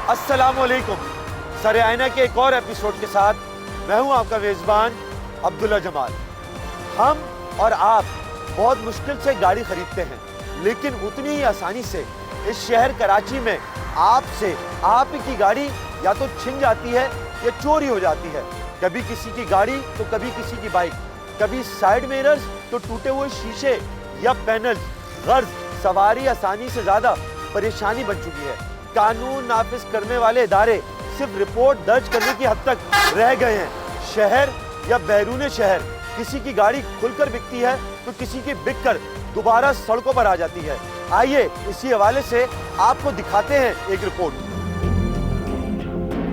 अस्सलामुअलैकुम। सरे आईना के एक और एपिसोड के साथ मैं हूं आपका मेज़बान अब्दुल्ला जमाल। हम और आप बहुत मुश्किल से गाड़ी खरीदते हैं, लेकिन उतनी ही आसानी से इस शहर कराची में आपसे आप की गाड़ी या तो छिन जाती है या चोरी हो जाती है। कभी किसी की गाड़ी तो कभी किसी की बाइक, कभी साइड मिरर्स तो टूटे हुए शीशे या पैनल्स। गर्ज सवारी आसानी से ज्यादा परेशानी बन चुकी है। कानून नाफिज करने वाले इदारे सिर्फ रिपोर्ट दर्ज करने की हद तक रह गए हैं। शहर या बैरून शहर किसी की गाड़ी खुलकर बिकती है तो किसी की बिककर दोबारा सड़कों पर आ जाती है। आइए इसी हवाले से आपको दिखाते हैं एक रिपोर्ट।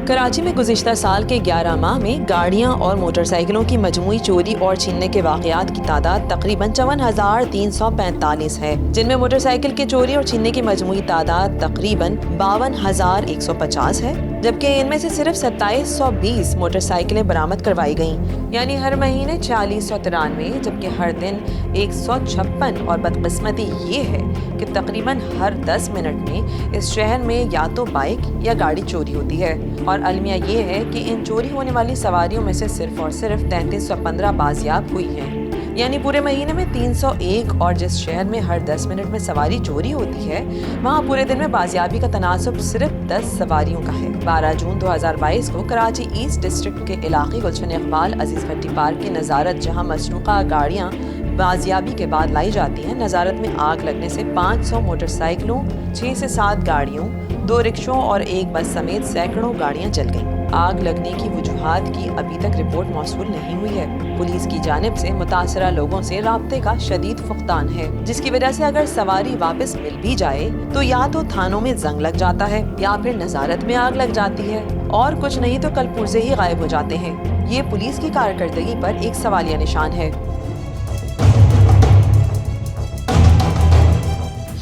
कराची में गुज़िश्ता साल के 11 माह में गाड़ियां और मोटरसाइकिलों की मजमूई चोरी और छीनने के वाक़यात की तादाद तकरीबन 54,345 है, जिनमें मोटरसाइकिल के चोरी और छीनने की मजमूई तादाद तकरीबन 52,150 है, जबकि इनमें से सिर्फ 2720 मोटरसाइकिलें बरामद करवाई गईं, यानी हर महीने 4093, जबकि हर दिन 156। और बदकिस्मती ये है कि तकरीबन हर 10 मिनट में इस शहर में या तो बाइक या गाड़ी चोरी होती है। और अलमिया ये है कि इन चोरी होने वाली सवारियों में से सिर्फ और सिर्फ 3315 बाजियाब हुई हैं, यानी पूरे महीने में 301। और जिस शहर में हर 10 मिनट में सवारी चोरी होती है, वहाँ पूरे दिन में बाजियाबी का तनासुब सिर्फ 10 सवारियों का है। 12 जून 2022 को कराची ईस्ट डिस्ट्रिक्ट के इलाके गुलशन इकबाल अजीज भट्टी पार्क की नज़ारत, जहाँ मसरूक़ा गाड़ियाँ बाजियाबी के बाद लाई जाती हैं, नज़ारत में आग लगने से 500 मोटरसाइकिलों, 6 से 7 गाड़ियों, 2 रिक्शों और एक बस समेत सैकड़ों गाड़ियां जल गईं। आग लगने की वजूहात की अभी तक रिपोर्ट मौसूल नहीं हुई है। पुलिस की जानिब से मुतासरा लोगों से राब्ते का शदीद फुकदान है, जिसकी वजह से अगर सवारी वापस मिल भी जाए तो या तो थानों में जंग लग जाता है या फिर नज़ारत में आग लग जाती है, और कुछ नहीं तो कल पुर्जे ही गायब हो जाते हैं। ये पुलिस की कारकर्दगी पर एक सवालिया निशान है।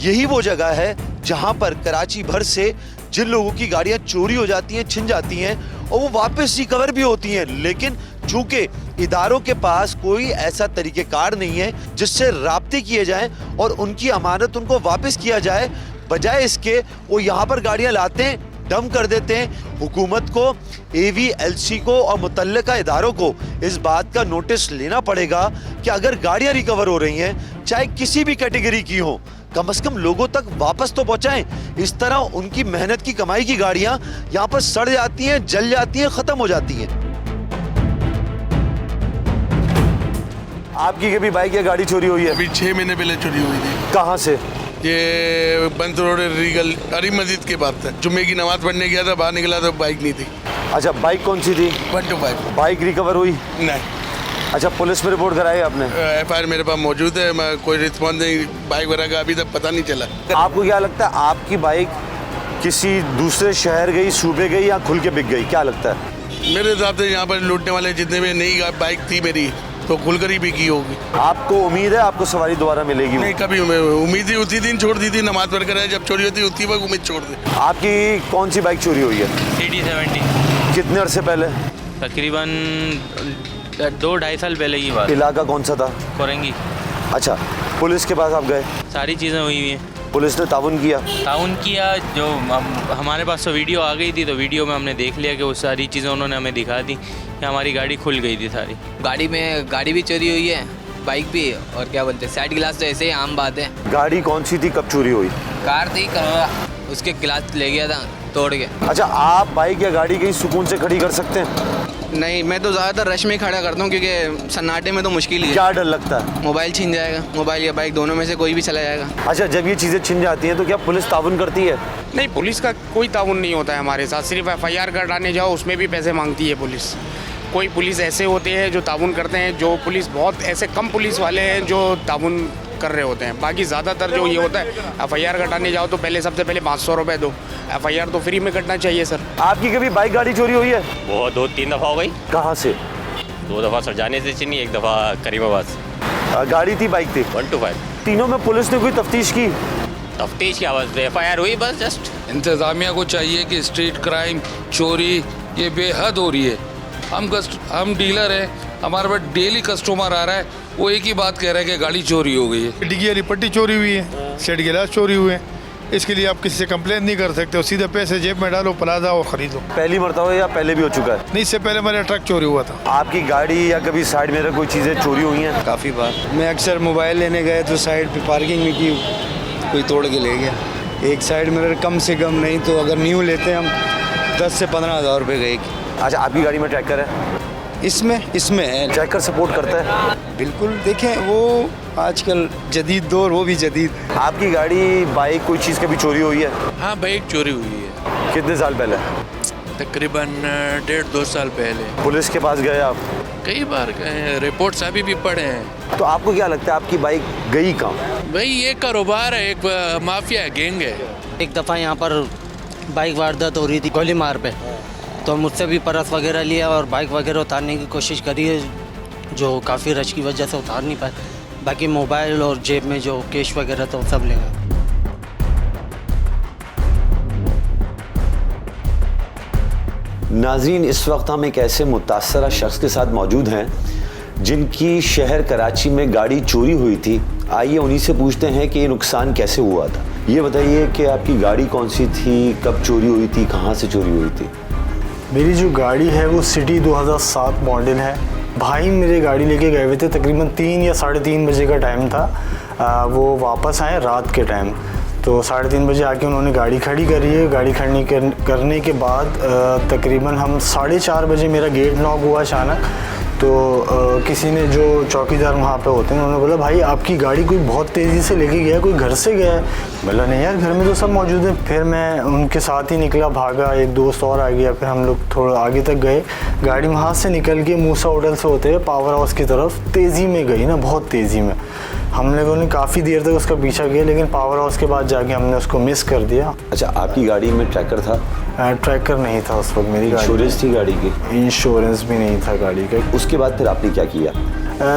यही वो जगह है जहां पर कराची भर से जिन लोगों की गाड़ियां चोरी हो जाती हैं, छिन जाती हैं और वो वापस रिकवर भी होती हैं, लेकिन चूंकि इदारों के पास कोई ऐसा तरीक़ेकार नहीं है जिससे राब्ते किए जाएं और उनकी अमानत उनको वापस किया जाए, बजाय इसके वो यहाँ पर गाड़ियां लाते हैं, डम कर देते हैं। हुकूमत को, AVLC को और मुतल्लिका इदारों को इस बात का नोटिस लेना पड़ेगा कि अगर गाड़ियां रिकवर हो रही हैं, चाहे किसी भी कैटेगरी की हो, कम से कम लोगों तक वापस तो पहुंचाएं। इस तरह उनकी मेहनत की कमाई की गाड़ियां यहाँ पर सड़ जाती हैं, जल जाती हैं, खत्म हो जाती हैं। आपकी कभी बाइक या गाड़ी चोरी हुई है? अभी 6 महीने पहले चोरी हुई थी। कहाँ से? ये बंद रोड रीगल अरी मस्जिद के पास था। जुम्मे की नमाज पढ़ने गया था, बाहर निकला तो बाइक नहीं थी। अच्छा, बाइक कौन सी थी? 125। बाइक रिकवर हुई? नहीं। अच्छा, पुलिस में रिपोर्ट कराई आपने? FIR मेरे पास मौजूद है, मैं कोई रिस्पॉन्स नहीं, बाइक वगैरह का अभी तक पता नहीं चला। आपको क्या लगता है, आपकी बाइक किसी दूसरे शहर गई, सूबे गई या खुल के बिक गई? क्या लगता है? मेरे हिसाब से यहाँ पर लूटने वाले जितने भी नई बाइक थी मेरी, तो खुलकर ही बिकी होगी। आपको उम्मीद है आपको सवारी दोबारा मिलेगी? नहीं, कभी उम्मीद ही उसी दिन छोड़ दी थी, नमाज पढ़ कर जब चोरी होती उसी वक्त उम्मीद छोड़ दी। आपकी कौन सी बाइक चोरी हुई है? CD70। कितने अरसे पहले? तकरीबन 2-2.5 साल पहले की बात। इलाका कौन सा था? कोरंगी। अच्छा, पुलिस के पास आप गए? सारी चीज़ें हुई हुई हैं। पुलिस ने ताउन किया? ताउन किया, जो हमारे पास तो वीडियो आ गई थी, तो वीडियो में हमने देख लिया कि वो सारी चीज़ें उन्होंने हमें दिखा दी कि हमारी गाड़ी खुल गई थी सारी। गाड़ी भी चोरी हुई है, बाइक भी, और क्या बोलते हैं, साइड गिलास तो ऐसे ही आम बात है। गाड़ी कौन सी थी, कब चोरी हुई? कार थी, उसके गिलास ले गया था तोड़ के। अच्छा, आप बाइक या गाड़ी कहीं सुकून से खड़ी कर सकते हैं? नहीं, मैं तो ज़्यादातर रश में ही खड़ा करता हूँ, क्योंकि सन्नाटे में तो मुश्किल ही है। क्या डर लगता है? मोबाइल छीन जाएगा, मोबाइल या बाइक दोनों में से कोई भी चला जाएगा। अच्छा, जब ये चीज़ें छिन जाती हैं तो क्या पुलिस ताउन करती है? नहीं, पुलिस का कोई ताउन नहीं होता है हमारे साथ। सिर्फ FIR कराने जाओ, उसमें भी पैसे मांगती है पुलिस। कोई पुलिस ऐसे होते हैं जो ताउन करते हैं, जो पुलिस बहुत ऐसे कम पुलिस वाले हैं जो ताउन कर रहे होते हैं। बाकी ज़्यादातर जो ये होता है, FIR कटाने जाओ तो सबसे पहले 500 रुपये दो। FIR तो फ्री में कटना चाहिए सर। आपकी कभी बाइक गाड़ी चोरी हुई है? बहुत 2-3 दफ़ा हो गई। कहाँ से? 2 दफ़ा सरजाने से चिनी, 1 दफ़ा करीमाबाद से। गाड़ी थी, बाइक थी? 125। तीनों में पुलिस ने कोई तफ्तीश की? तफ्तीश की आवाज़ FIR हुई बस जस्ट। इंतज़ामिया को चाहिए कि स्ट्रीट क्राइम, चोरी ये बेहद हो रही है। हम डीलर हैं, हमारे पास डेली कस्टमर आ रहा है, वो एक ही बात कह रहा है कि गाड़ी चोरी हो गई है। डिग्गी वाली पट्टी चोरी हुई है, सेट गिलास चोरी हुए हैं, इसके लिए आप किसी से कंप्लेन नहीं कर सकते हो, सीधे पैसे जेब में डालो, प्लाजा और ख़रीदो। पहली मरतबा या पहले भी हो चुका है? नहीं, इससे पहले मेरा ट्रक चोरी हुआ था। आपकी गाड़ी या कभी साइड में कोई चीज़ें चोरी हुई हैं? काफ़ी बार। मैं अक्सर मोबाइल लेने गए तो साइड पे पार्किंग में की, कोई तोड़ के ले गया। एक साइड मिरर कम से कम नहीं तो अगर न्यू लेते हम 10 से 15 हज़ार रुपये गए। अच्छा, आपकी गाड़ी में ट्रैकर है? इसमें है। ट्रैकर सपोर्ट करता है? बिल्कुल, देखें वो आजकल जदीद दौर, वो भी जदीद। आपकी गाड़ी, बाइक, कोई चीज़ कभी चोरी हुई है? हाँ, बाइक चोरी हुई है। कितने साल पहले? तकरीबन 1.5-2 साल पहले। पुलिस के पास गए आप? कई बार गए, रिपोर्ट्स अभी भी पड़े हैं। तो आपको क्या लगता है आपकी बाइक गई कहाँ? भाई ये कारोबार है, एक माफिया गैंग है। एक दफ़ा यहाँ पर बाइक वारदात हो रही थी गोली मार पे, तो मुझसे भी परस वगैरह लिया और बाइक वगैरह उतारने की कोशिश करी है, जो काफ़ी रश की वजह से उतार नहीं पाए। बाकी मोबाइल और जेब में जो कैश वगैरह था वो सब ले गए। नाज़रीन, इस वक्त हम एक ऐसे मुतासरा शख्स के साथ मौजूद हैं जिनकी शहर कराची में गाड़ी चोरी हुई थी। आइए उन्हीं से पूछते हैं कि ये नुकसान कैसे हुआ था। ये बताइए कि आपकी गाड़ी कौन सी थी, कब चोरी हुई थी, कहाँ से चोरी हुई थी? मेरी जो गाड़ी है वो सिटी 2007 मॉडल है। भाई मेरे गाड़ी लेके गए हुए थे, तकरीबन 3 या 3:30 बजे का टाइम था। वो वापस आए रात के टाइम, तो 3:30 बजे आके उन्होंने गाड़ी खड़ी करी है। गाड़ी खड़ी करने के बाद तकरीबन हम 4:30 बजे मेरा गेट नॉक हुआ अचानक। तो किसी ने, जो चौकीदार वहाँ पे होते हैं, उन्होंने बोला भाई आपकी गाड़ी कोई बहुत तेज़ी से लेके गया है, कोई घर से गया है? बोला नहीं यार, घर में तो सब मौजूद है। फिर मैं उनके साथ ही निकला, भागा, एक दोस्त और आ गया। फिर हम लोग थोड़ा आगे तक गए। गाड़ी वहाँ से निकल के मूसा होटल से होते हुए पावर हाउस की तरफ तेज़ी में गई ना, बहुत तेज़ी में। हम लोगों ने काफ़ी देर तक उसका पीछा किया, लेकिन पावर हाउस के बाद जाके हमने उसको मिस कर दिया। अच्छा, आपकी गाड़ी में ट्रैकर था? ट्रैकर नहीं था उस वक्त मेरी गाड़ी। इंश्योरेंस थी गाड़ी की? इंश्योरेंस भी नहीं था गाड़ी का। उसके बाद फिर आपने क्या किया?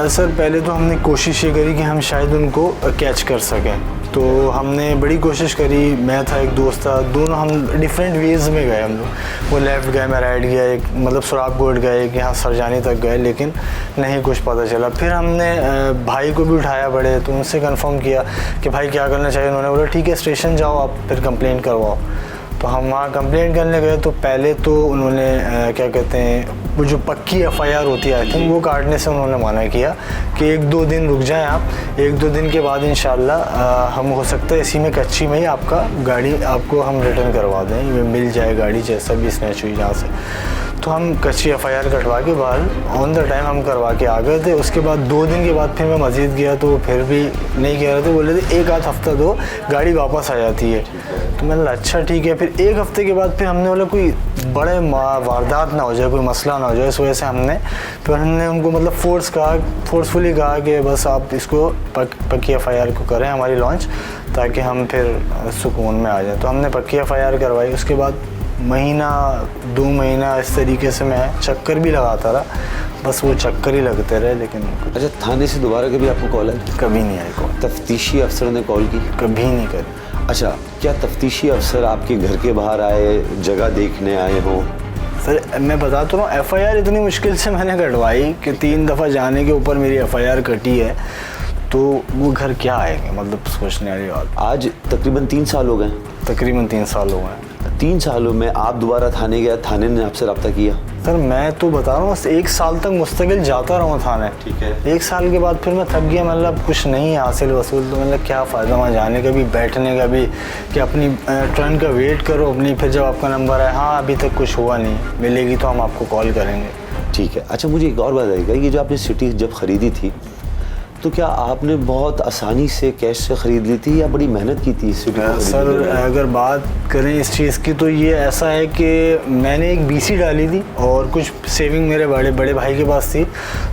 सर पहले तो हमने कोशिश ये करी कि हम शायद उनको कैच कर सकें। तो हमने बड़ी कोशिश करी, मैं था, एक दोस्त था, दोनों हम डिफरेंट वेज़ में गए हम लोग। वो लेफ़्ट गए, मैं राइट गया, एक मतलब सुराग गोड गए, एक यहाँ सरजानी तक गए, लेकिन नहीं कुछ पता चला। फिर हमने भाई को भी उठाया बड़े, तो उनसे कंफर्म किया कि भाई क्या करना चाहिए। उन्होंने बोला ठीक है स्टेशन जाओ आप, फिर कंप्लेंट करवाओ। तो हम वहाँ कंप्लेंट करने गए, तो पहले तो उन्होंने क्या कहते हैं, वो जो पक्की FIR होती है आई थिंक, वो काटने से उन्होंने मना किया कि 1-2 दिन रुक जाएं आप, 1-2 दिन के बाद इंशाल्लाह हम हो सकता है इसी में कच्ची में ही आपका गाड़ी आपको हम रिटर्न करवा दें, मिल जाए गाड़ी जैसा भी स्नैच हुई जहाँ से। तो हम कच्ची FIR कटवा के बाहर ऑन द टाइम हम करवा के आ गए थे। उसके बाद 2 दिन के बाद फिर मैं मस्जिद गया, तो फिर भी नहीं कह रहे थे, बोले थे 1 आध हफ्ता दो, गाड़ी वापस आ जाती है। तो मैंने बोला अच्छा ठीक है। फिर 1 हफ्ते के बाद फिर हमने बोला कोई बड़े वारदात ना हो जाए, कोई मसला ना हो जाए, इस वजह से हमने उनको मतलब फोर्सफुली कहा कि बस आप इसको पक्की FIR को करें हमारी लॉन्च, ताकि हम फिर सुकून में आ जाए। तो हमने पक्की FIR करवाई। उसके बाद महीना 2 महीना इस तरीके से मैं चक्कर भी लगाता रहा, बस वो चक्कर ही लगते रहे। लेकिन अच्छा, थाने से दोबारा कभी आपको कॉल आई? कभी नहीं आई कॉल। तफ्तीशी अफसर ने कॉल की? कभी नहीं करी। अच्छा, क्या तफ्तीशी अफसर आपके घर के बाहर आए, जगह देखने आए हों? सर मैं बता तो रहा हूँ, FIR इतनी मुश्किल से मैंने कटवाई कि 3 दफ़ा जाने के ऊपर मेरी FIR कटी है, तो वो घर क्या आएंगे, मतलब सोचने वाली बात। आज तकरीबन 3 साल हो गए? तकरीबन 3 साल हो गए। 3 सालों में आप दोबारा थाने गया, थाने ने आपसे रब्ता किया? सर मैं तो बता रहा हूँ, 1 साल तक मुस्तकिल जाता रहा थाने। ठीक है। 1 साल के बाद फिर मैं थक गया, मतलब कुछ नहीं हासिल वसूल, तो मतलब क्या फ़ायदा वहाँ जाने का भी, बैठने का भी, कि अपनी टर्न का वेट करो अपनी, फिर जब आपका नंबर आए, हाँ अभी तक कुछ हुआ नहीं, मिलेगी तो हम आपको कॉल करेंगे। ठीक है। अच्छा, मुझे एक और बात आएगा, ये जो आपने सिटी जब ख़रीदी थी, तो क्या आपने बहुत आसानी से कैश से ख़रीद ली थी या बड़ी मेहनत की थी? सर अगर बात करें इस चीज़ की, तो ये ऐसा है कि मैंने एक BC डाली थी और कुछ सेविंग मेरे बड़े भाई के पास थी।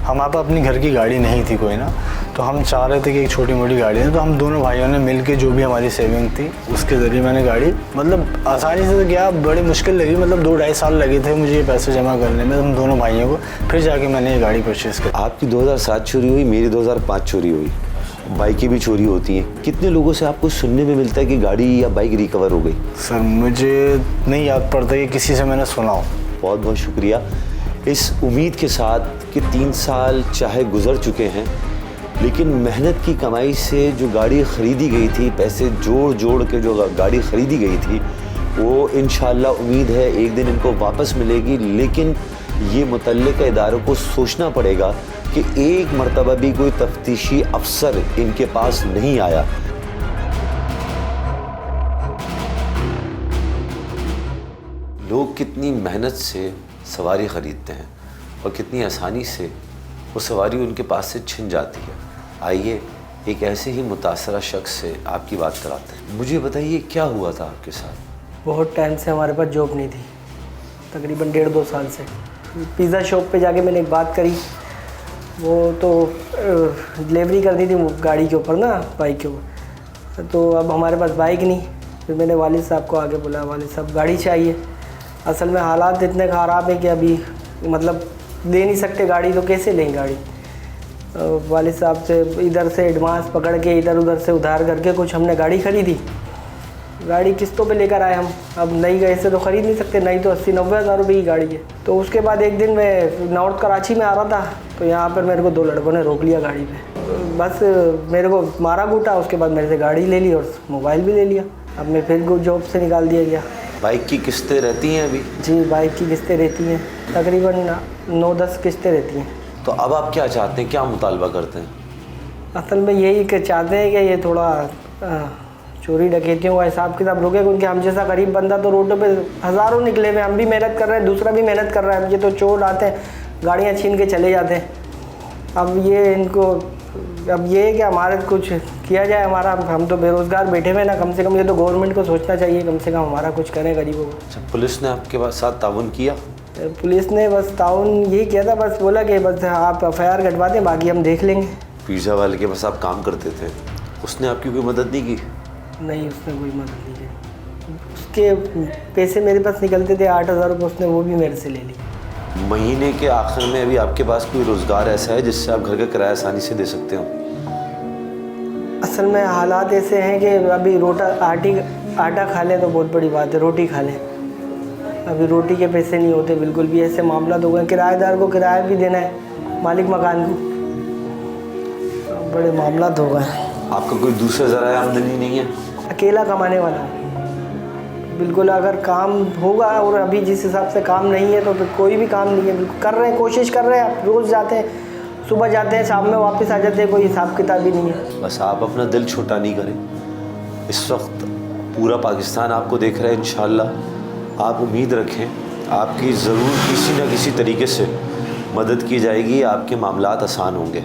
हमारे पास अपनी घर की गाड़ी नहीं थी कोई ना, तो हम चाह रहे थे कि एक छोटी मोटी गाड़ी है, तो हम दोनों भाइयों ने मिल के जो भी हमारी सेविंग थी उसके ज़रिए मैंने गाड़ी, मतलब आसानी से, तो क्या बड़ी मुश्किल लगी, मतलब 2-2.5 साल लगे थे मुझे ये पैसे जमा करने में, हम दोनों भाइयों को, फिर जाके मैंने ये गाड़ी परचेज़ की। आपकी 2007 चोरी हुई, मेरी 2005 चोरी हुई, बाइकें भी चोरी होती हैं। कितने लोगों से आपको सुनने में मिलता है कि गाड़ी या बाइक रिकवर हो गई? सर मुझे नहीं याद पड़ता कि किसी से मैंने सुना हो। बहुत बहुत शुक्रिया। इस उम्मीद के साथ कि 3 साल चाहे गुजर चुके हैं, लेकिन मेहनत की कमाई से जो गाड़ी ख़रीदी गई थी, पैसे जोड़ जोड़ के जो गाड़ी ख़रीदी गई थी, वो इंशाअल्लाह उम्मीद है एक दिन इनको वापस मिलेगी। लेकिन ये मुतल्लिका इदारों को सोचना पड़ेगा कि एक मरतबा भी कोई तफ्तीशी अफसर इनके पास नहीं आया। लोग कितनी मेहनत से सवारी ख़रीदते हैं और कितनी आसानी से वो सवारी उनके पास से छिन जाती है। आइए एक ऐसे ही मुतासरा शख्स से आपकी बात कराते हैं। मुझे बताइए क्या हुआ था आपके साथ? बहुत टाइम से हमारे पास जॉब नहीं थी, तकरीबन 1.5-2 साल से। पिज़्ज़ा शॉप पे जाके मैंने एक बात करी, वो तो डिलीवरी करनी थी वो गाड़ी के ऊपर ना, बाइक के ऊपर। तो अब हमारे पास बाइक नहीं, फिर मैंने वालिद साहब को आगे बोला, वालिद साहब गाड़ी चाहिए। असल में हालात इतने ख़राब हैं कि अभी मतलब दे नहीं सकते गाड़ी, तो कैसे लें गाड़ी। वालिद साहब से इधर से एडवांस पकड़ के इधर उधर से उधार करके कुछ हमने गाड़ी ख़रीदी। गाड़ी किस्तों पे लेकर आए हम। अब नई ऐसे तो ख़रीद नहीं सकते, नई तो 80-90 हज़ार रुपये की गाड़ी है। तो उसके बाद एक दिन मैं नॉर्थ कराची में आ रहा था, तो यहाँ पर मेरे को 2 लड़कों ने रोक लिया गाड़ी पे। बस मेरे को मारा कूटा, उसके बाद मेरे से गाड़ी ले ली और मोबाइल भी ले लिया। अब मैं फिर जॉब से निकाल दिया गया। बाइक की किस्तें रहती हैं अभी? जी, बाइक की किस्तें रहती हैं, तकरीबन 9-10 किस्तें रहती हैं। तो अब आप क्या चाहते हैं, क्या मुतालबा करते हैं? असल में यही कि चाहते हैं कि ये थोड़ा चोरी डकैतियों का हिसाब किताब रुके, क्योंकि हम जैसा गरीब बंदा तो रोडों पे हज़ारों निकले हुए, हम भी मेहनत कर रहे हैं, दूसरा भी मेहनत कर रहा है। ये तो चोर आते हैं, गाड़ियाँ छीन के चले जाते हैं। अब ये इनको अब ये है कि हमारे कुछ किया जाए, हमारा हम तो बेरोज़गार बैठे हुए ना, कम से कम ये तो गवर्नमेंट को सोचना चाहिए, कम से कम हमारा कुछ करें गरीबों को। अच्छा, पुलिस ने आपके साथ ताउन किया? पुलिस ने बस ताउन यही किया था, बस बोला कि बस आप FIR कटवा दें, बाकी हम देख लेंगे। पिज़्ज़ा वाले के पास आप काम करते थे, उसने आपकी कोई मदद नहीं की? नहीं, उसने कोई मदद नहीं की। उसके पैसे मेरे पास निकलते थे 8,000 रुपये, उसने वो भी मेरे से ले लिए। महीने के आखिर में अभी आपके पास कोई रोज़गार ऐसा है जिससे आप घर का किराया आसानी से दे सकते हो? असल में हालात ऐसे हैं कि अभी आटा खा लें तो बहुत बड़ी बात है, रोटी खा लें। अभी रोटी के पैसे नहीं होते बिल्कुल भी, ऐसे मामला हो गए। किराएदार को किराया भी देना है, मालिक मकान को, बड़े मामला हो गए। आपका कोई दूसरा ज़राया आमदनी नहीं है? अकेला कमाने वाला बिल्कुल। अगर काम होगा, और अभी जिस हिसाब से काम नहीं है तो फिर कोई भी काम नहीं है। बिल्कुल कर रहे हैं, कोशिश कर रहे हैं, रोज़ जाते हैं, सुबह जाते हैं, शाम में वापस आ जाते हैं, कोई हिसाब किताब ही नहीं है। बस आप अपना दिल छोटा नहीं करें। इस वक्त पूरा पाकिस्तान आपको देख रहा है। इंशाअल्लाह आप उम्मीद रखें, आपकी ज़रूर किसी न किसी तरीके से मदद की जाएगी, आपके मामलात आसान होंगे।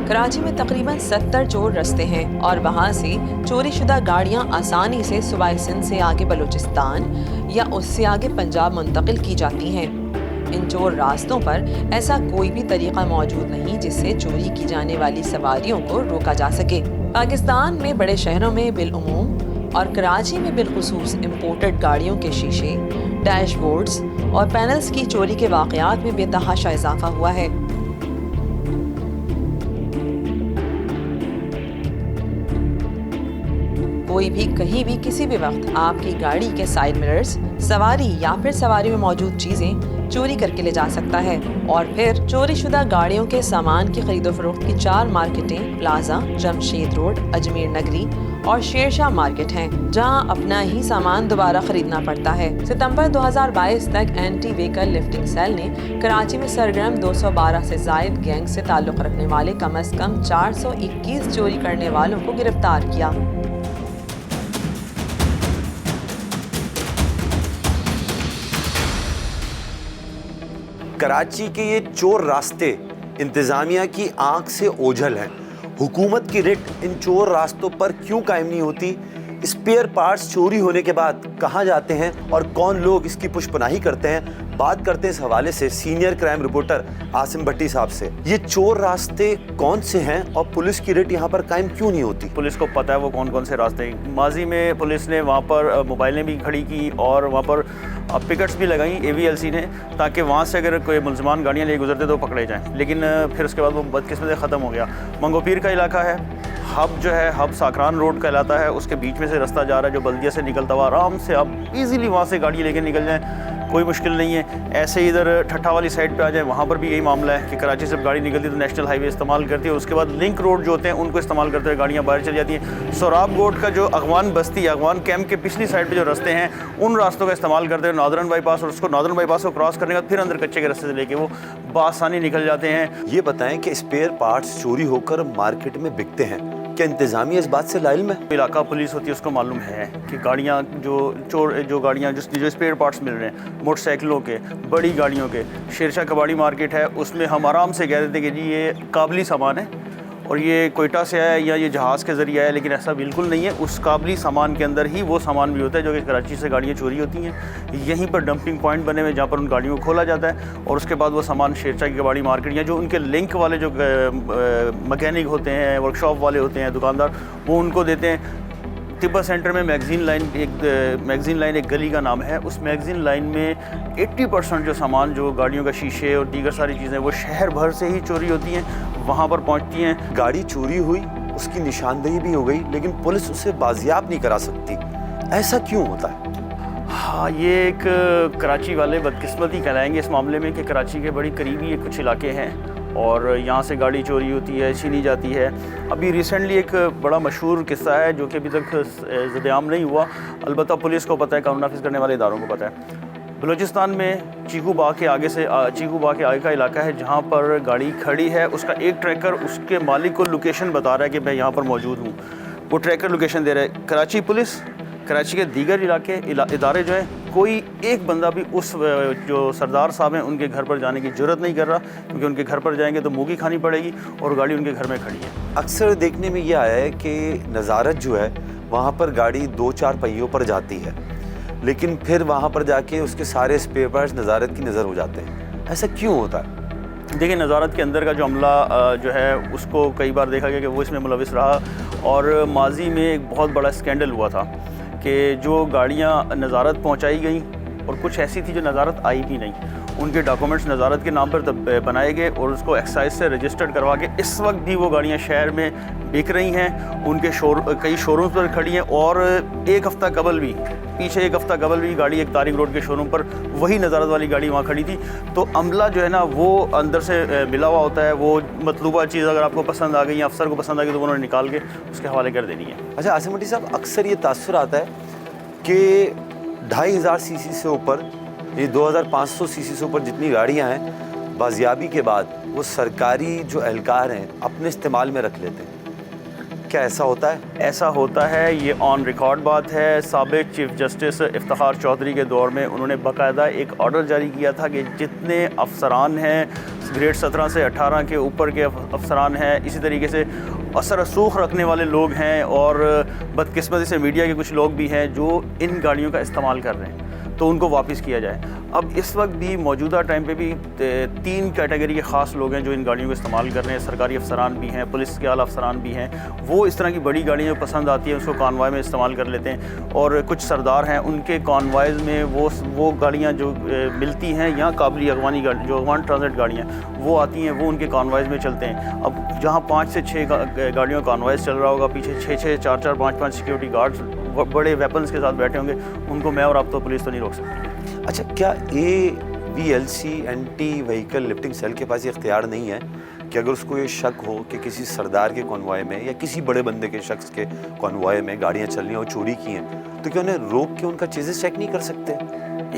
कराची में तकरीबन 70 चोर रस्ते हैं और वहाँ से चोरी शुदा गाड़ियाँ आसानी से सूबाए सिंध से आगे बलूचिस्तान या उससे आगे पंजाब मुंतकिल की जाती हैं। इन चोर रास्तों पर ऐसा कोई भी तरीका मौजूद नहीं जिससे चोरी की जाने वाली सवारियों को रोका जा सके। पाकिस्तान में बड़े शहरों में बिलउमूम और कराची में बिलखुसूस इम्पोर्टेड गाड़ियों के शीशे, डैशबोर्ड्स और पैनल्स की चोरी के वाक़यात में बेतहाशा इजाफा हुआ है। कोई भी कहीं भी किसी भी वक्त आपकी गाड़ी के साइड मिरर्स, सवारी या फिर सवारी में मौजूद चीजें चोरी करके ले जा सकता है। और फिर चोरी शुदा गाड़ियों के सामान की खरीदो फरोख्त की 4 मार्केटें प्लाजा, जमशेद रोड, अजमेर नगरी और शेरशाह मार्केट हैं, जहां अपना ही सामान दोबारा खरीदना पड़ता है। सितंबर 2022 तक एंटी व्हीकल लिफ्टिंग सेल ने कराची में सरगर्म 212 से जायद गैंग से ताल्लुक़ रखने वाले कम अज़ कम 421 चोरी करने वालों को गिरफ्तार किया। कराची के ये चोर रास्ते इंतज़ामिया की आंख से ओझल हैं। हुकूमत की रिट इन चोर रास्तों पर क्यों कायम नहीं होती? स्पेयर पार्ट्स चोरी होने के बाद कहाँ जाते हैं और कौन लोग इसकी पुष्पनाही करते हैं? बात करते हैं इस हवाले से सीनियर क्राइम रिपोर्टर आसिम भट्टी साहब से। ये चोर रास्ते कौन से हैं और पुलिस की रिट यहाँ पर कायम क्यों नहीं होती? पुलिस को पता है वो कौन कौन से रास्ते हैं। माजी में पुलिस ने वहाँ पर मोबाइलें भी खड़ी की और वहाँ पर पिकट्स भी लगाई AVLC ने, ताकि वहाँ से अगर कोई मुलजमान गाड़ियाँ ले गुजरते तो पकड़े जाएँ। लेकिन फिर उसके बाद वो बदकिस्मती ख़त्म हो गया। मंगोपीर का इलाका है, हब जो है हब साकरान रोड कहलाता है, उसके बीच में से रास्ता जा रहा है जो बल्दिया से निकलता हुआ, आराम से आप इजीली वहाँ से गाड़ी लेके निकल जाएं, कोई मुश्किल नहीं है। ऐसे ही इधर ठट्ठा वाली साइड पे आ जाए, वहाँ पर भी यही मामला है कि कराची से गाड़ी निकलती है तो नेशनल हाईवे इस्तेमाल करती है, उसके बाद लिंक रोड जो होते हैं उनको इस्तेमाल करते हुए गाड़ियाँ बाहर चली जाती हैं। सोराब गोट का जो अगवान बस्ती, अगवान कैंप के पिछली साइड पर जो रास्ते हैं उन रास्तों का इस्तेमाल करते हुए नॉर्दर्न बाईपास, और उसको नॉर्दर्न बाईपास को क्रॉस करने के बाद फिर अंदर कच्चे के रास्ते से लेके वो बआसानी निकल जाते हैं। ये बताएं कि स्पेयर पार्ट्स चोरी होकर मार्केट में बिकते हैं, क्या इंतजामिया इस बात से लाइल्म है? इलाका पुलिस होती है उसको मालूम है कि गाड़ियाँ जो गाड़ियाँ जो स्पेयर पार्ट्स मिल रहे हैं मोटरसाइकिलों के, बड़ी गाड़ियों के, शेरशाह कबाड़ी मार्केट है उसमें हम आराम से कह देते कि जी ये काबली सामान है और ये कोयटा से आया है या ये जहाज़ के ज़रिए आया है, लेकिन ऐसा बिल्कुल नहीं है। उस काबली सामान के अंदर ही वो सामान भी होता है जो कि कराची से गाड़ियाँ चोरी होती हैं। यहीं पर डंपिंग पॉइंट बने हुए जहाँ पर उन गाड़ियों को खोला जाता है और उसके बाद वो सामान शेरशाह की कबाड़ी मार्केट या जो उनके लिंक वाले जो मैकेनिक होते हैं, वर्कशॉप वाले होते हैं, दुकानदार, वो उनको देते हैं। तिब्बा सेंटर में मैगज़ीन लाइन एक गली का नाम है, उस मैगज़ीन लाइन में 80% जो सामान, जो गाड़ियों का शीशे और दीगर सारी चीज़ें वो शहर भर से ही चोरी होती हैं, वहाँ पर पहुँचती हैं। गाड़ी चोरी हुई, उसकी निशानदेही भी हो गई, लेकिन पुलिस उसे बाजियाब नहीं करा सकती, ऐसा क्यों होता है? हाँ, ये एक कराची वाले बदकिस्मती कहलाएंगे इस मामले में कि कराची के बड़ी करीबी ये कुछ इलाके हैं और यहाँ से गाड़ी चोरी होती है, छीनी जाती है। अभी रिसेंटली एक बड़ा मशहूर किस्सा है जो कि अभी तक ज़द-ए-आम नहीं हुआ, अलबत्ता पुलिस को पता है, कानून नाफिज करने वाले इदारों को पता है। बलूचिस्तान में चीकू बाग के आगे का इलाका है जहाँ पर गाड़ी खड़ी है, उसका एक ट्रैकर उसके मालिक को लोकेशन बता रहा है कि मैं यहाँ पर मौजूद हूँ, वो ट्रैकर लोकेशन दे रहा है। कराची पुलिस, कराची के दीगर इदारे जो हैं, कोई एक बंदा भी उस जो सरदार साहब हैं उनके घर पर जाने की ज़रूरत नहीं कर रहा, क्योंकि उनके घर पर जाएंगे तो मुँह खानी पड़ेगी और गाड़ी उनके घर में खड़ी है। अक्सर देखने में ये आया है कि नज़ारत जो है वहाँ पर गाड़ी 2-4 पहियों पर जाती है, लेकिन फिर वहाँ पर जाके उसके सारे स्पेयर पार्ट्स नज़ारत की नज़र हो जाते हैं, ऐसा क्यों होता है? देखिए, नज़ारत के अंदर का जो अमला जो है उसको कई बार देखा गया कि वो इसमें मुलविस रहा और माजी में एक बहुत बड़ा स्कैंडल हुआ था कि जो गाड़ियाँ नज़ारत पहुँचाई गई और कुछ ऐसी थी जो नज़ारत आई भी नहीं, उनके डॉक्यूमेंट्स नज़ारत के नाम पर बनाए गए और उसको एक्साइज से रजिस्टर्ड करवा के इस वक्त भी वो गाड़ियाँ शहर में बिक रही हैं, उनके कई शोरूम्स पर खड़ी हैं। और एक हफ़्ता कबल भी, पीछे एक हफ़्ता कबल भी गाड़ी एक तारिक रोड के शोरूम पर वही नज़ारत वाली गाड़ी वहाँ खड़ी थी। तो अमला जो है ना वो अंदर से मिला हुआ होता है, वो मतलूबा चीज़ अगर आपको पसंद आ गई या अफसर को पसंद आ गई तो उन्होंने निकाल के उसके हवाले कर देनी है। अच्छा आसिम भट्टी साहब, अक्सर ये तासुर आता है कि 2500 सीसी से ऊपर, ये 2500 सीसी से ऊपर जितनी गाड़ियाँ हैं, बाजियाबी के बाद वो सरकारी जो एहलकार हैं अपने इस्तेमाल में रख लेते हैं, क्या ऐसा होता है? ऐसा होता है, ये ऑन रिकॉर्ड बात है। साबिक चीफ जस्टिस इफ्तिखार चौधरी के दौर में उन्होंने बाकायदा एक ऑर्डर जारी किया था कि जितने अफसरान हैं, ग्रेड 17 से 18 के ऊपर के अफसरान हैं, इसी तरीके से असर रसूख रखने वाले लोग हैं और बदकिस्मती से मीडिया के कुछ लोग भी हैं जो इन गाड़ियों का इस्तेमाल कर रहे हैं, तो उनको वापस किया जाए। अब इस वक्त भी मौजूदा टाइम पे भी 3 कैटेगरी के ख़ास लोग हैं जो इन गाड़ियों को इस्तेमाल कर रहे हैं। सरकारी अफसरान भी हैं, पुलिस के आला अफसरान भी हैं, वो इस तरह की बड़ी गाड़ियाँ पसंद आती हैं उसको कॉन्वॉय में इस्तेमाल कर लेते हैं। और कुछ सरदार हैं, उनके कॉन्वॉयज़ में वो गाड़ियाँ जो मिलती हैं या काबली अगवानी गाड़ी, जो अगवान ट्रांजिट गाड़ियाँ वो आती हैं, वो उनके कॉन्वॉयज़ में चलते हैं। अब जहाँ 5 से 6 गाड़ियों का कॉन्वॉयज़ चल रहा होगा, पीछे 6-6, 4-4, 5-5 सिक्योरिटी गार्ड्स बड़े वेपन्स के साथ बैठे होंगे, उनको मैं और आप तो पुलिस तो नहीं रोक सकती। अच्छा, क्या AVLC anti vehicle lifting cell के पास ये इख्तियार नहीं है कि अगर उसको ये शक हो कि किसी सरदार के कॉन्वॉय में या किसी बड़े बंदे के शख्स के कॉन्वॉय में गाड़ियाँ चल रही हैं और चोरी की हैं, तो क्या उन्हें रोक के उनका चीज़ें चेक नहीं कर सकते?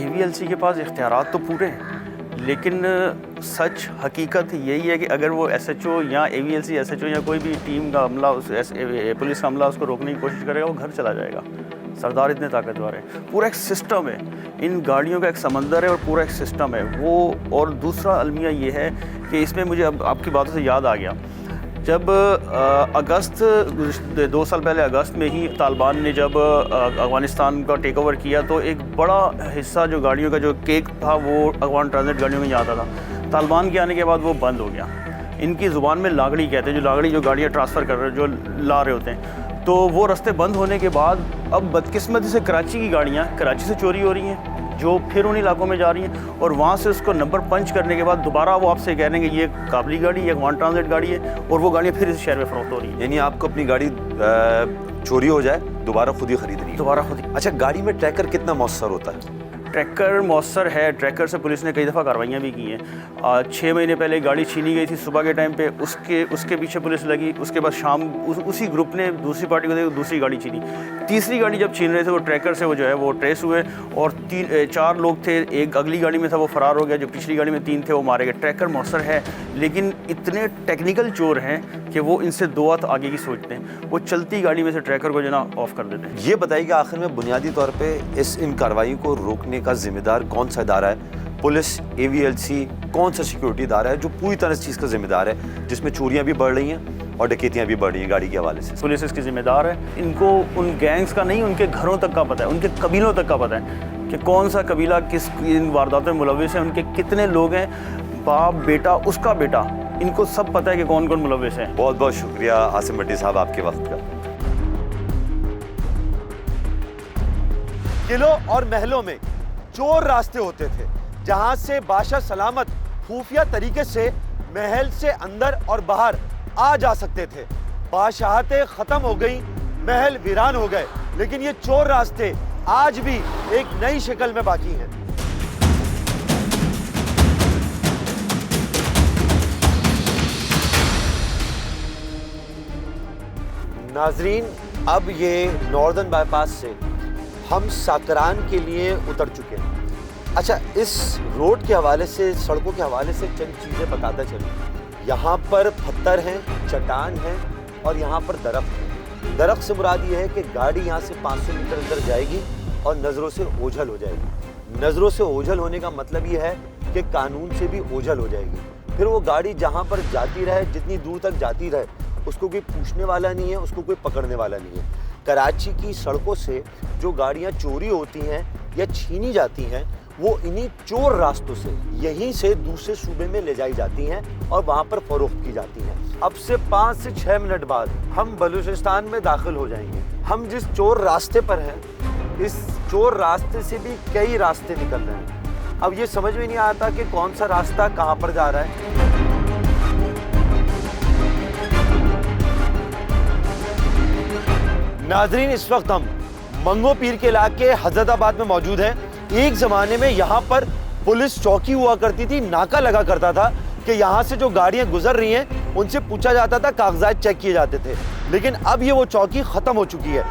AVLC के पास इख्तियारात तो पूरे हैं, लेकिन सच हकीकत यही है कि अगर वो SHO या AVLC SHO या कोई भी टीम का अमला, पुलिस का अमला उसको रोकने की कोशिश करेगा, वो घर चला जाएगा। सरदार इतने ताकतवर है, पूरा एक सिस्टम है, इन गाड़ियों का एक समंदर है और पूरा एक सिस्टम है वो। और दूसरा अलमिया ये है कि इसमें मुझे अब आपकी बातों से याद आ गया, जब अगस्त 2 साल पहले अगस्त में ही तालिबान ने जब अफगानिस्तान का टेक ओवर किया तो एक बड़ा हिस्सा जो गाड़ियों का जो केक था वो अफगान ट्रांजिट गाड़ियों में आता था। तालिबान के आने के बाद वो बंद हो गया। इनकी ज़ुबान में लागड़ी कहते हैं, जो गाड़ियाँ ट्रांसफ़र कर रहे हैं, जो ला रहे होते हैं। तो वो रास्ते बंद होने के बाद अब बदकिस्मती से कराची की गाड़ियाँ कराची से चोरी हो रही हैं, जो फिर उन इलाकों में जा रही हैं और वहाँ से उसको नंबर पंच करने के बाद दोबारा वो आपसे कह रहे हैं कि ये काबली गाड़ी है, अफगान ट्रांजिट गाड़ी है, और वो गाड़ियाँ फिर इस शहर में फ़रोख्त हो रही हैं। यानी आपको अपनी गाड़ी चोरी हो जाए दोबारा खुद ही खरीदनी है? दोबारा खुद ही। अच्छा, गाड़ी में ट्रैकर कितना मौसर होता है? ट्रैकर मौसर है। ट्रैकर से पुलिस ने कई दफ़ा कार्रवाइयाँ भी की हैं। 6 महीने पहले गाड़ी छीनी गई थी सुबह के टाइम पे, उसके पीछे पुलिस लगी। उसके बाद शाम उसी ग्रुप ने दूसरी पार्टी को दूसरी गाड़ी छीनी। तीसरी गाड़ी जब छीन रहे थे वो ट्रैकर से वो जो है वो ट्रेस हुए और 4 लोग थे। एक अगली गाड़ी में था वो फ़रार हो गया, जो पिछली गाड़ी में 3 थे वो मारे गए। ट्रैकर मौसर है, लेकिन इतने टेक्निकल चोर हैं कि वो इनसे 2 हाथ आगे की सोचते हैं। वो चलती गाड़ी में से ट्रैकर को जो ना ऑफ कर देते हैं। ये बताइए कि आखिर में बुनियादी तौर पे इन कार्रवाई को रोकने का जिम्मेदार कौन सा इदारा है? पुलिस, AVLC, कौन सा सिक्योरिटी इदारा है जो पूरी तरह इस चीज़ का जिम्मेदार है जिसमें चोरियां भी बढ़ रही हैं और डकैतियां भी बढ़ रही हैं गाड़ी के हवाले से? पुलिस इसकी जिम्मेदार है। इनको उन गैंग्स का नहीं, उनके घरों तक का पता है, उनके कबीलों तक का पता है कि कौन सा कबीला किस इन वारदातों में मुलविस है, उनके कितने लोग हैं, बाप बेटा उसका बेटा, इनको सब पता है कि कौन कौन मुलविस है। बहुत बहुत शुक्रिया आसिम भट्टी साहब आपके वक्त का। किलों और महलों में चोर रास्ते होते थे जहां से बादशाह सलामत खुफिया तरीके से महल से अंदर और बाहर आ जा सकते थे। बादशाहतें खत्म हो गई, महल वीरान हो गए, लेकिन ये चोर रास्ते आज भी एक नई शक्ल में बाकी हैं। नाजरीन, अब ये नॉर्दर्न बाईपास से हम साकरान के लिए उतर चुके हैं। अच्छा, इस रोड के हवाले से, सड़कों के हवाले से चंद चीज़ें बताता चलूँ। यहाँ पर पत्थर हैं, चट्टान हैं और यहाँ पर दरख्त है। दरख्त से मुराद ये है कि गाड़ी यहाँ से 500 मीटर अंदर जाएगी और नज़रों से ओझल हो जाएगी। नज़रों से ओझल होने का मतलब ये है कि कानून से भी ओझल हो जाएगी। फिर वो गाड़ी जहाँ पर जाती रहे, जितनी दूर तक जाती रहे, उसको कोई पूछने वाला नहीं है, उसको कोई पकड़ने वाला नहीं है। कराची की सड़कों से जो गाड़ियाँ चोरी होती हैं या छीनी जाती हैं, वो इन्हीं चोर रास्तों से यहीं से दूसरे सूबे में ले जाई जाती हैं और वहाँ पर फरोख्त की जाती हैं। अब से 5 से 6 मिनट बाद हम बलूचिस्तान में दाखिल हो जाएंगे। हम जिस चोर रास्ते पर हैं, इस चोर रास्ते से भी कई रास्ते निकल रहे हैं। अब ये समझ में नहीं आता कि कौन सा रास्ता कहाँ पर जा रहा है। नाजरीन, इस वक्त हम मंगो पीर के इलाके हजरताबाद में मौजूद हैं। एक ज़माने में यहाँ पर पुलिस चौकी हुआ करती थी, नाका लगा करता था कि यहाँ से जो गाड़ियाँ गुजर रही हैं उनसे पूछा जाता था, कागजात चेक किए जाते थे। लेकिन अब ये वो चौकी ख़त्म हो चुकी है।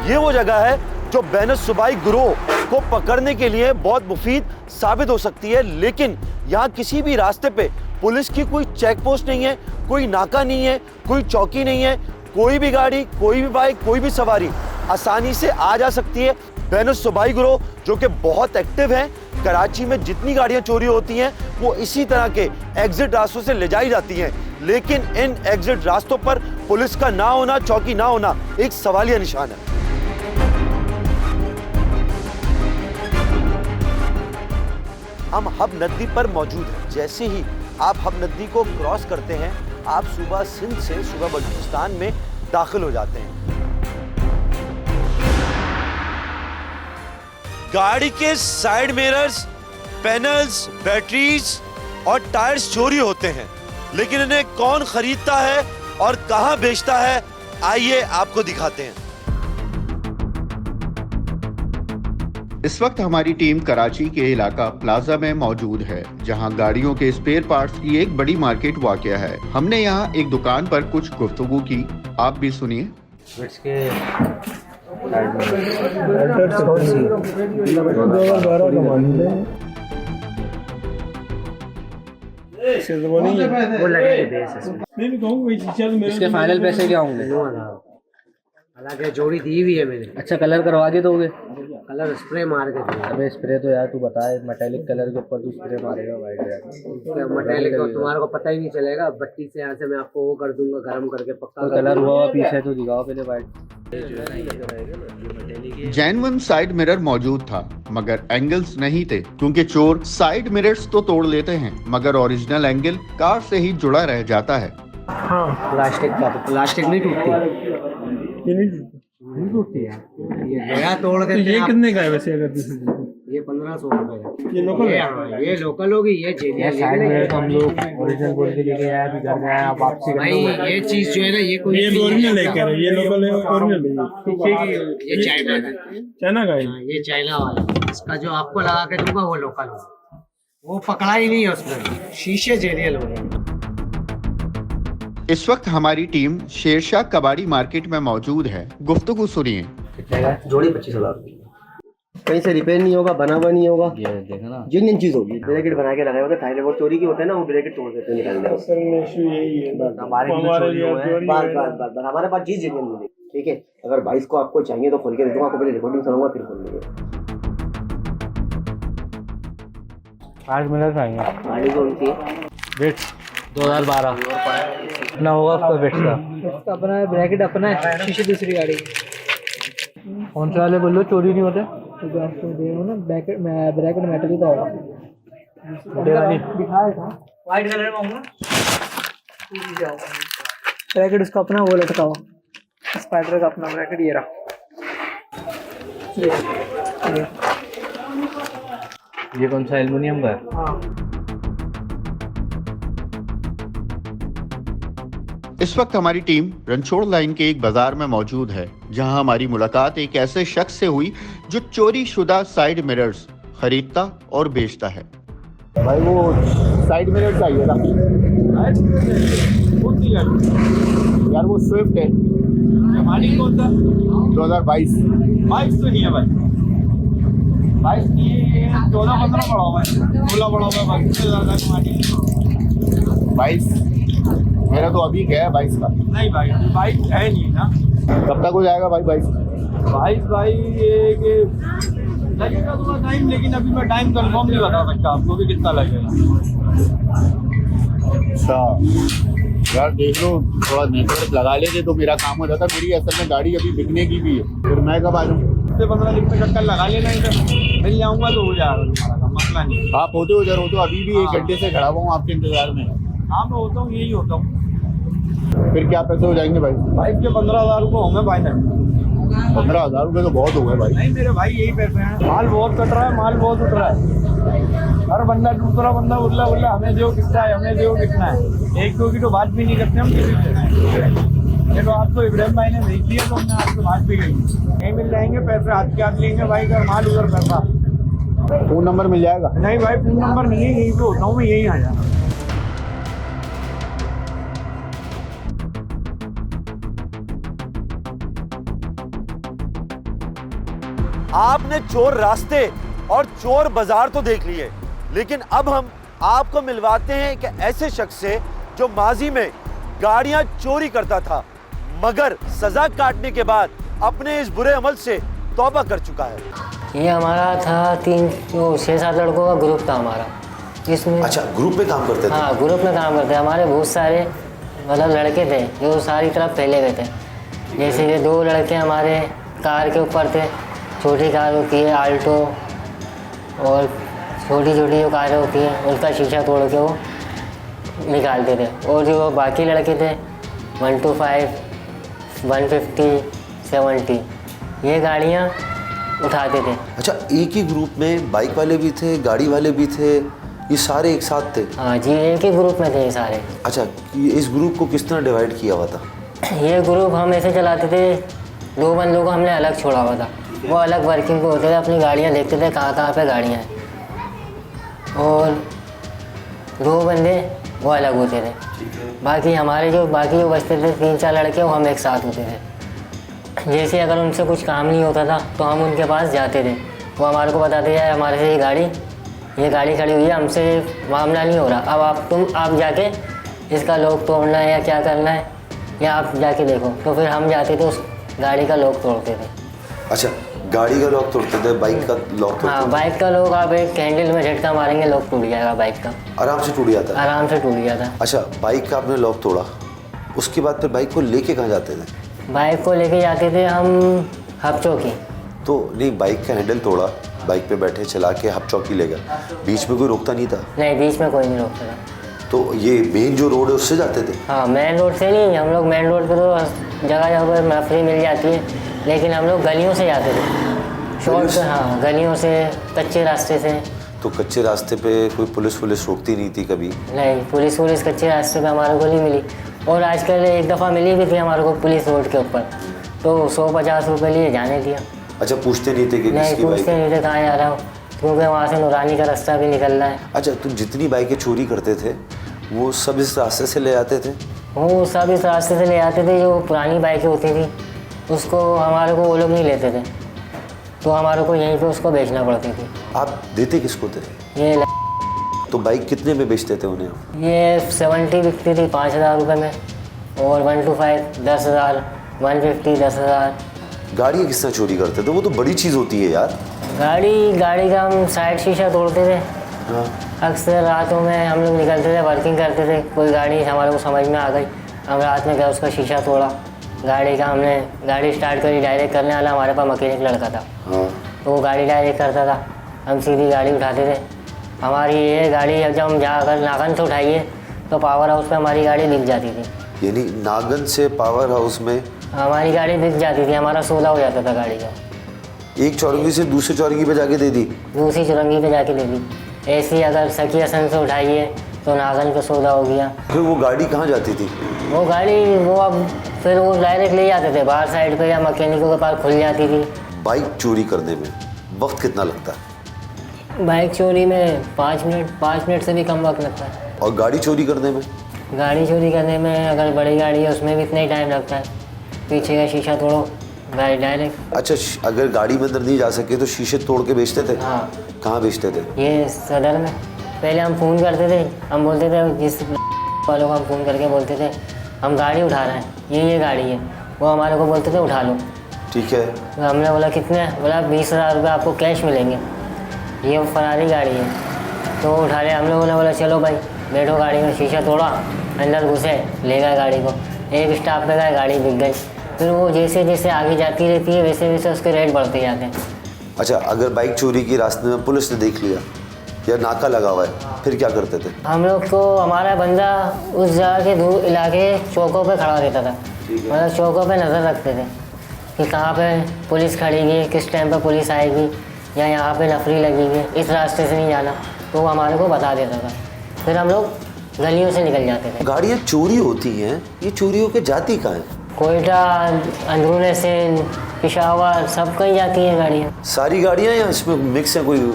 ये वो जगह है जो बैन सूबाई गिरोह को पकड़ने के लिए बहुत मुफीद साबित हो सकती है। लेकिन यहाँ किसी भी रास्ते पे पुलिस की कोई चेक पोस्ट नहीं है, कोई नाका नहीं है, कोई चौकी नहीं है। कोई भी गाड़ी, कोई भी बाइक, कोई भी सवारी आसानी से आ जा सकती है। बैन सूबाई गिरोह जो कि बहुत एक्टिव है, कराची में जितनी गाड़ियां चोरी होती हैं वो इसी तरह के एग्जिट रास्तों से ले जाई जाती हैं। लेकिन इन एग्जिट रास्तों पर पुलिस का ना होना, चौकी ना होना एक सवालिया निशान है। हम हब नदी पर मौजूद हैं। जैसे ही आप हब नदी को क्रॉस करते हैं, आप सूबा सिंध से सूबा बलूचिस्तान में दाखिल हो जाते हैं। गाड़ी के साइड मिरर्स, पैनल्स, बैटरीज और टायर्स चोरी होते हैं, लेकिन इन्हें कौन खरीदता है और कहां बेचता है, आइए आपको दिखाते हैं। इस वक्त हमारी टीम कराची के इलाका प्लाजा में मौजूद है, जहां गाड़ियों के स्पेयर पार्ट्स की एक बड़ी मार्केट वाक़या है। हमने यहां एक दुकान पर कुछ गुफ्तगू की, आप भी सुनिए। इसके फाइनल पैसे क्या होंगे? हालांकि जोड़ी दी हुई है मैंने। अच्छा, कलर करवा के दोगे? कलर स्प्रे मार के दूंगा। अबे स्प्रे तो यार तू बताए, मेटेलिक कलर के ऊपर तू स्प्रे मारेगा वाइट यार। मेटेलिक तो तुम्हारे को पता ही नहीं चलेगा। बत्ती से यहाँ से मैं आपको वो कर दूंगा, गर्म करके पक्का कलर हुआ पीछे तो दिखाओ पहले वाइट। जेन्युइन साइड मिरर मौजूद था मगर एंगल्स नहीं थे, क्योंकि चोर साइड मिरर्स तो तोड़ लेते हैं मगर ओरिजिनल एंगल कार से ही जुड़ा रह जाता है। हाँ, प्लास्टिक का तो प्लास्टिक नहीं टूटती। ये नहीं टूटती है। ये गया तोड़ देते हैं। ये कितने का है वैसे? अगर ये 1500 रुपये। ये लोकल ये लोकल होगी, ये साइड में हम लोग ओरिजिनल बोल के लेके आए, अभी घर गए आप वापसी भाई ये चीज जो है ना, ये कोई ओरिजिनल लेकर ये लोकल है, ओरिजिनल ये चाइना का, चाइना का ये चाइना वाला। इसका जो आपको लगा के दूंगा वो लोकल होगा, वो पकड़ा ही नहीं है उसमें, शीशे जेरियल हो गए। इस वक्त हमारी टीम शेरशाह कबाड़ी मार्केट में मौजूद है। गुफ्तगू सुनिए। जोड़ी 25,000 कहीं से रिपेयर नहीं होगा, बना हुआ नहीं होगा, ये देखा ना, जेन्युइन चीज होगी। ब्रैकेट बना के लगाए होते हैं, थाईलैंड और चोरी के होते हैं ना, वो ब्रैकेट तोड़ देते हैं, निकाल देते हैं। हमारे बस हमारे पास चीज जेन्युइन मिलेगी, ठीक है। अगर 22 को आपको चाहिए तो खोल के दे दूंगा, आपको पहले रिकॉर्डिंग सुनाऊंगा फिर खोल देंगे। 8 मिनट आएंगे। गाड़ी कौन सी वेट 2012 ना होगा उसका वेट का अपना है, ब्रैकेट अपना है, शीशे दूसरी गाड़ी। कौन से वाले बोलो चोरी नहीं होते? तो जो आपको दे रहा हूँ ना, ब्रैकेट मेटल ही तो होगा। दिखाया था व्हाइट कलर में होगा, ब्रैकेट उसका अपना वो लटका हुआ, स्पाइडर का अपना ब्रैकेट ये रहा। ये कौन सा एल्युमिनियम का है? हाँ। इस वक्त हमारी टीम रणछोड़ लाइन के एक बाजार में मौजूद है, जहां हमारी मुलाकात एक ऐसे शख्स से हुई जो चोरी शुदा साइड मिरर्स खरीदता और बेचता है। भाई वो साइड मिरर चाहिए था यार, वो स्विफ्ट है। कौन सा? 2022 तो नहीं है भाई, 22 नहीं, 14-15 पड़ा हुआ है, 16 पड़ा हुआ है, 22 मेरा तो अभी गया है 22 का। नहीं भाई 22 है नहीं ना। कब तक हो जाएगा भाई 22? भाई ये लगेगा थोड़ा टाइम, लेकिन अभी मैं टाइम कंफर्म नहीं बता सकता आपको भी कितना लगेगा। अच्छा यार देख लो, थोड़ा नेटवर्क लगा लेते तो मेरा काम हो जाता। मेरी असल में गाड़ी अभी बिकने की भी है, फिर मैं कब आ जाऊँ? 15 दिन में चक्कर लगा लेना, इधर मिल जाऊंगा तो हो जाएगा तुम्हारा काम, मसला नहीं। आप होते हो उधर हो तो अभी भी 1 घंटे से खड़ा हुआ हूँ आपके इंतजार में। हाँ मैं होता हूँ, यही होता हूँ। फिर क्या पैसे हो जाएंगे भाई? बाइक के 15,000 रुपये होंगे भाई। 15,000 रुपये तो बहुत हो गए भाई। नहीं मेरे भाई यही पैसे हैं, माल बहुत कट रहा है, माल बहुत उठ रहा है। हर बंदा दूसरा बंदा उल्ला हमें दो कितना है, हमें दो कितना है। एक दो की तो बात भी नहीं करते हम किसी से। ये तो आपको इब्राहिम भाई ने भेज दिया तो हमने आपसे बात भी करी। नहीं मिल जाएंगे पैसे, हाथ के हाथ लेंगे भाई, अगर माल उधर पैसा। फोन नंबर मिल जाएगा? नहीं भाई फोन नंबर नहीं है, यहीं पे होता हूँ मैं, यही आ जाना। आपने चोर रास्ते और चोर बाजार तो देख लिए, लेकिन अब हम आपको मिलवाते हैं एक ऐसे शख्स से जो माजी में गाड़ियां चोरी करता था, मगर सजा काटने के बाद अपने इस बुरे अमल से तौबा कर चुका है। ये हमारा था 6-7 लड़कों का ग्रुप था हमारा, इसमें। अच्छा, ग्रुप में काम करते थे? हाँ ग्रुप में काम करते थे। हमारे बहुत सारे मतलब लड़के थे जो सारी तरफ फैले हुए थे। जैसे कि 2 लड़के हमारे कार के ऊपर थे, छोटी कार होती है आल्टो, और छोटी छोटी जो कारें होती हैं उनका शीशा तोड़ के वो निकालते थे। और जो बाकी लड़के थे 125, 150, 70 ये गाड़ियाँ उठाते थे। अच्छा, एक ही ग्रुप में बाइक वाले भी थे, गाड़ी वाले भी थे, ये सारे एक साथ थे? हाँ जी, एक ही ग्रुप में थे ये सारे। अच्छा, इस ग्रुप को किस तरह डिवाइड किया हुआ था? ये ग्रुप हम ऐसे चलाते थे, 2 बंदों को हमने अलग छोड़ा हुआ था, वो अलग वर्किंग पे होते थे, अपनी गाड़ियाँ देखते थे कहाँ पे गाड़ियाँ हैं, और 2 बंदे वो अलग होते थे। बाकी हमारे जो बचते थे 3-4 लड़के, वो हम एक साथ होते थे। जैसे अगर उनसे कुछ काम नहीं होता था तो हम उनके पास जाते थे, वो हमारे को बताते थे हमारे से ये गाड़ी खड़ी हुई है, हमसे मामला नहीं हो रहा, अब आप जाके इसका लॉक तोड़ना है या क्या करना है, या आप जाके देखो। तो फिर हम जाते थे, उस गाड़ी का लॉक तोड़ते थे। अच्छा, गाड़ी का लॉक तोड़ते थे, बाइक का लॉक तोड़ते थे? हाँ, बाइक का लॉक आप एक हैंडल में झटका मारेंगे लॉक टूट जाएगा बाइक का। आराम से टूट जाता है? आराम से टूट जाता। अच्छा, बाइक का आपने लॉक तोड़ा, उसके बाद फिर बाइक को लेके कहाँ जाते थे? बाइक को लेके जाते थे हम हब चौकी। तो नहीं, बाइक का हैंडल तोड़ा, बाइक पे बैठे चला के हब चौकी ले गया, बीच में कोई रोकता नहीं था? नहीं, बीच में कोई नहीं रोकता था। तो ये मेन जो रोड है उससे जाते थे? हाँ, मेन रोड से नहीं, हम लोग मेन रोड पे तो जगह जगह पर मफरी मिल जाती है, लेकिन हम लोग गलियों से जाते थे, शॉर्ट, हाँ, गलियों से, कच्चे रास्ते से। तो कच्चे रास्ते पे कोई पुलिस रोकती नहीं थी कभी? नहीं, पुलिस कच्चे रास्ते पे हमारे को नहीं मिली। और आजकल एक दफ़ा मिली भी थी हमारे को पुलिस रोड के ऊपर, तो 150 रुपये लिए जाने दिया। अच्छा, पूछते नहीं थे कि नहीं, पूछते नहीं थे कहाँ जा रहा हूँ, क्योंकि वहाँ से नूरानी का रास्ता भी निकल रहा है। अच्छा, तुम जितनी बाइकें चोरी करते थे वो सब इस रास्ते से ले आते थे? वो सब इस रास्ते से ले आते थे। जो पुरानी बाइकें होती थी उसको हमारे को वो लोग नहीं लेते थे, तो हमारे को यहीं पे उसको बेचना पड़ती थी। आप देते किसको थे? ये तो बाइक कितने में बेचते थे उन्हें? ये 70 बिकती थी 5,000 रुपये में, और 125 10,000, 150 10,000। गाड़ी किस तरह चोरी करते थे? वो तो बड़ी चीज़ होती है यार। गाड़ी का हम साइड शीशा तोड़ते थे। हाँ। अक्सर रातों में हम लोग निकलते थे, वर्किंग करते थे, कोई गाड़ी हमारे को समझ में आ गई, हम रात में गए उसका शीशा तोड़ा गाड़ी का। हमने गाड़ी स्टार्ट करी, डायरेक्ट करने वाला हमारे पास मैकेनिक लड़का था। हाँ। तो वो गाड़ी डायरेक्ट करता था, हम सीधी गाड़ी उठाते थे। हमारी ये गाड़ी जब हम अगर नागन से उठाइए तो पावर हाउस पे हमारी गाड़ी दिख जाती थी। यानी नागन से पावर हाउस में हमारी गाड़ी दिख जाती थी, हमारा सौदा हो जाता था गाड़ी का। एक चौरंगी से दूसरी चौरंगी पे जाके दे दी? दूसरी चौरंगी पे जाके दे दी। ऐसी अगर सखी हसन से उठाइए तो नागन पे सौदा हो गया। फिर वो गाड़ी कहाँ जाती थी? वो गाड़ी वो अब फिर वो डायरेक्ट ले जाते थे बाहर साइड पे, या मैकेनिकों के पास खुल जाती थी। बाइक चोरी करने में वक्त कितना लगता है? बाइक चोरी में 5 मिनट से भी कम वक्त लगता है। और गाड़ी चोरी करने में? गाड़ी चोरी करने में अगर बड़ी गाड़ी है उसमें भी इतना ही टाइम लगता है। पीछे का शीशा तोड़ो, गाड़ी डायरेक्ट। अच्छा, अगर गाड़ी में अंदर नहीं जा सके तो शीशे तोड़ के बेचते थे? हाँ। कहाँ बेचते थे? ये सदर में। पहले हम फ़ोन करते थे, हम बोलते थे जिस वालों को हम फ़ोन करके बोलते थे हम गाड़ी उठा रहे हैं, ये गाड़ी है, वो हमारे को बोलते थे उठा लो। ठीक है। तो हमने बोला कितने? बोला 20,000 रुपये आपको कैश मिलेंगे, ये फरारी गाड़ी है। तो उठा लिया। हम लोगों ने बोला चलो भाई बैठो गाड़ी में। शीशा तोड़ा, अंदर घुसे, ले गए गाड़ी को। एक स्टॉप पे गए, गाड़ी बिक गई। फिर वो जैसे जैसे आगे जाती रहती है वैसे वैसे उसके रेट बढ़ते जाते हैं। अच्छा, अगर बाइक चोरी की रास्ते में पुलिस ने देख लिया या नाका लगा हुआ है, फिर क्या करते थे? हम लोग को हमारा बंदा उस जगह के दूर इलाके चौकों पे खड़ा रहता था। मतलब चौकों पे नज़र रखते थे कि कहाँ पे पुलिस खड़ेगी, किस टाइम पे पुलिस आएगी, या यहाँ पे नफरी लगेगी, इस रास्ते से नहीं जाना, तो वो हमारे को बता देता था। फिर हम लोग गलियों से निकल जाते थे। गाड़ियाँ चोरी होती हैं, ये चोरियों के जाती कहाँ है? कोयटा, अंदरूने से, पेशावर, सब कहीं जाती हैं गाड़ियाँ। सारी गाड़ियाँ या इसमें मिक्स है कोई?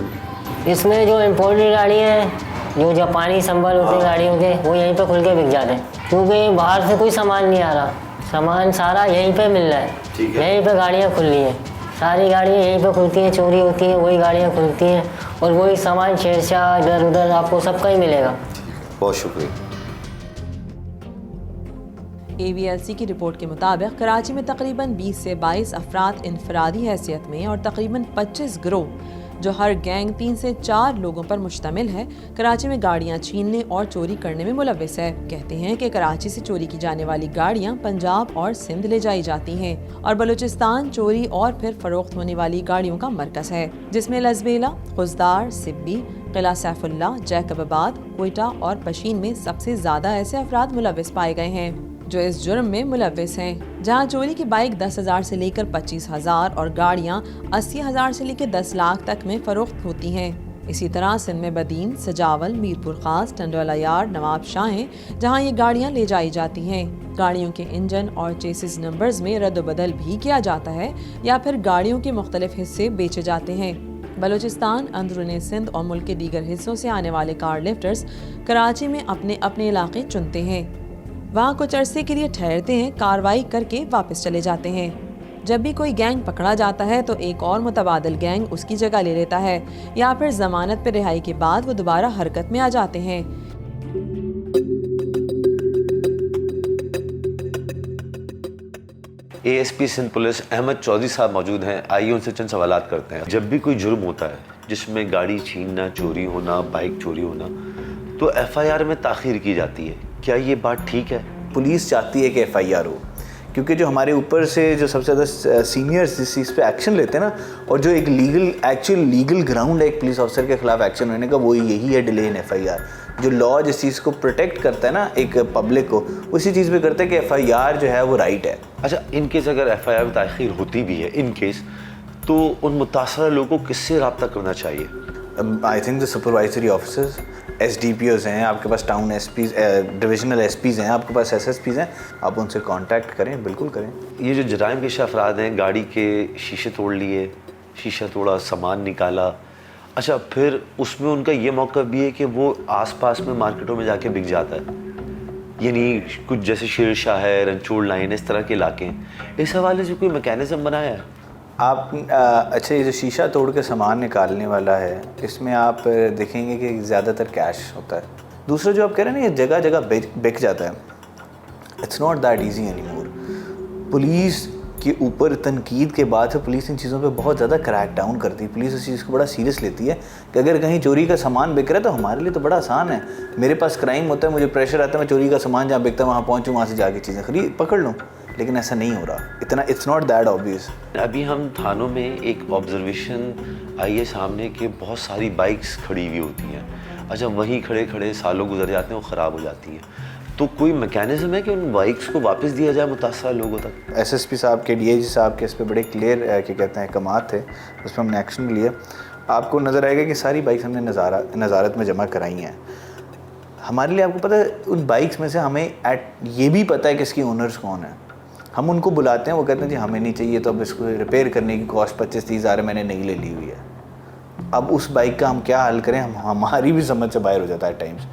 इसमें जो इम्पोर्टेड गाड़ियाँ हैं, जो जापानी संबल होते हैं गाड़ियों के, वो यहीं पे खुल के बिक जाते हैं, क्योंकि बाहर से कोई सामान नहीं आ रहा, सामान सारा यहीं पे मिल रहा है। यहीं पे गाड़ियाँ खुल रही हैं, सारी गाड़ियाँ यहीं पे खुलती हैं, चोरी होती हैं, वही गाड़ियाँ खुलती हैं, और वही सामान शेरशाह इधर उधर आपको सबका ही मिलेगा। बहुत शुक्रिया। AVLC की रिपोर्ट के मुताबिक कराची में तकरीबन 20 से 22 अफराद इनफरादी हैसियत में और तकरीबन 25 गिरोह, जो हर गैंग 3 से 4 लोगों पर मुश्तमिल है, कराची में गाड़ियां छीनने और चोरी करने में मुलव्विस है। कहते हैं कि कराची से चोरी की जाने वाली गाड़ियां पंजाब और सिंध ले जाई जाती हैं और बलूचिस्तान चोरी और फिर फरोख्त होने वाली गाड़ियों का मरकज है, जिसमें लजबेला, खुजदार, सिब्बी, किला सैफुल्ला, जैकबाबाद, कोयटा और पशीन में सबसे ज्यादा ऐसे अफराद मुलव्विस पाए गए हैं जो इस जुर्म में मुलव्विस हैं, जहां चोरी की बाइक 10,000 से लेकर 25,000 और गाड़ियां 80,000 से लेकर 10 लाख तक में फरोख्त होती हैं। इसी तरह सिंध में बदीन, सजावल, मीरपुर खास, टंडवाला यार्ड, नवाब शाह हैं, जहां ये गाड़ियां ले जाई जाती हैं। गाड़ियों के इंजन और चेसिस नंबर्स में रद्द-बदल भी किया जाता है या फिर गाड़ियों के मुख्तलिफ हिस्से बेचे जाते हैं। बलूचिस्तान, अंदरूनी सिंध और मुल्क के दीगर हिस्सों से आने वाले कार लिफ्टर्स कराची में अपने अपने इलाके चुनते हैं, वहाँ कुछ अरसे के लिए ठहरते हैं, कार्रवाई करके वापस चले जाते हैं। जब भी कोई गैंग पकड़ा जाता है तो एक और मुतबादिल गैंग उसकी जगह ले लेता है या फिर जमानत पर रिहाई के बाद वो दोबारा हरकत में आ जाते हैं। ASP सिंध पुलिस अहमद चौधरी साहब मौजूद हैं। आइए उनसे चंद सवालात करते हैं। जब भी कोई जुर्म होता है जिसमें गाड़ी छीनना, चोरी होना, बाइक चोरी होना, तो FIR में ताख़ीर की जाती है, क्या ये बात ठीक है? पुलिस चाहती है कि FIR हो, क्योंकि जो हमारे ऊपर से जो सबसे ज़्यादा सीनियर्स इस चीज़ पे एक्शन लेते हैं ना, और जो एक एक्चुअल लीगल ग्राउंड है एक पुलिस ऑफिसर के खिलाफ एक्शन होने का, वो यही है डिले इन FIR। जो लॉ जिस चीज़ को प्रोटेक्ट करता है ना एक पब्लिक को, उसी चीज़ पे करता है कि FIR जो है वो राइट है। अच्छा, इन केस अगर FIR में ताख़ीर होती भी है, इन केस, तो उन मुतासरा लोगों को किससे रब्ता करना चाहिए? I think the supervisory officers, SDPOs हैं, आपके पास टाउन SPs, डिविजनल SPs हैं, आपके पास SSPs हैं, आप उनसे कांटेक्ट करें, बिल्कुल करें। ये जो जराइम पेश अफराद हैं, गाड़ी के शीशे तोड़ लिए, शीशा तोड़ा, सामान निकाला, अच्छा फिर उसमें उनका ये मौका भी है कि वो आसपास में मार्केटों में जाके बिक जाता है, यानी कुछ जैसे शेर शाह है, रंचोड़ लाइन है, इस तरह के इलाके हैं। इस हवाले से कोई मैकेनिज़्म बनाया है आप? अच्छा, ये जो शीशा तोड़ के सामान निकालने वाला है, इसमें आप देखेंगे कि ज़्यादातर कैश होता है। दूसरा जो आप कह रहे हैं ना, ये जगह जगह बिक जाता है, it's not that easy any more. Police के ऊपर तनकीद के बाद से पुलिस इन चीज़ों पे बहुत ज़्यादा क्रैक डाउन करती है। पुलिस इस चीज़ को बड़ा सीरियस लेती है कि अगर कहीं चोरी का सामान बिक रहा है तो हमारे लिए तो बड़ा आसान है। मेरे पास क्राइम होता है, मुझे प्रेशर आता है, मैं चोरी का सामान जहाँ बिकता है वहाँ पहुँचूँ, वहाँ से जाके चीज़ें खरीद पकड़ लूँ, लेकिन ऐसा नहीं हो रहा इतना। It's not that obvious. अभी हम थानों में एक ऑब्जर्वेशन आई है सामने कि बहुत सारी बाइक्स खड़ी हुई होती हैं, अच्छा वहीं खड़े खड़े सालों गुजर जाते हैं, वो ख़राब हो जाती हैं। तो कोई मैकेनिज़्म है कि उन बाइक्स को वापस दिया जाए मुतासरा लोगों तक? SSP साहब के, DIG साहब के इस पर बड़े क्लियर क्या कहते हैं अहकामात थे, उस पर हमने एक्शन लिया। आपको नज़र आएगा कि सारी बाइक्स हमने नज़ारत में जमा कराई हैं। हमारे लिए आपको पता है उन बाइक्स में से हमें ये भी पता है कि इसकी ओनर्स कौन है। हम उनको बुलाते हैं, वो कहते हैं जी हमें नहीं चाहिए, तो अब इसको रिपेयर करने की कॉस्ट 25-30 हज़ार मैंने नई ले ली हुई है। अब उस बाइक का हम क्या हल करें, हमारी भी समझ से बाहर हो जाता है टाइम्स।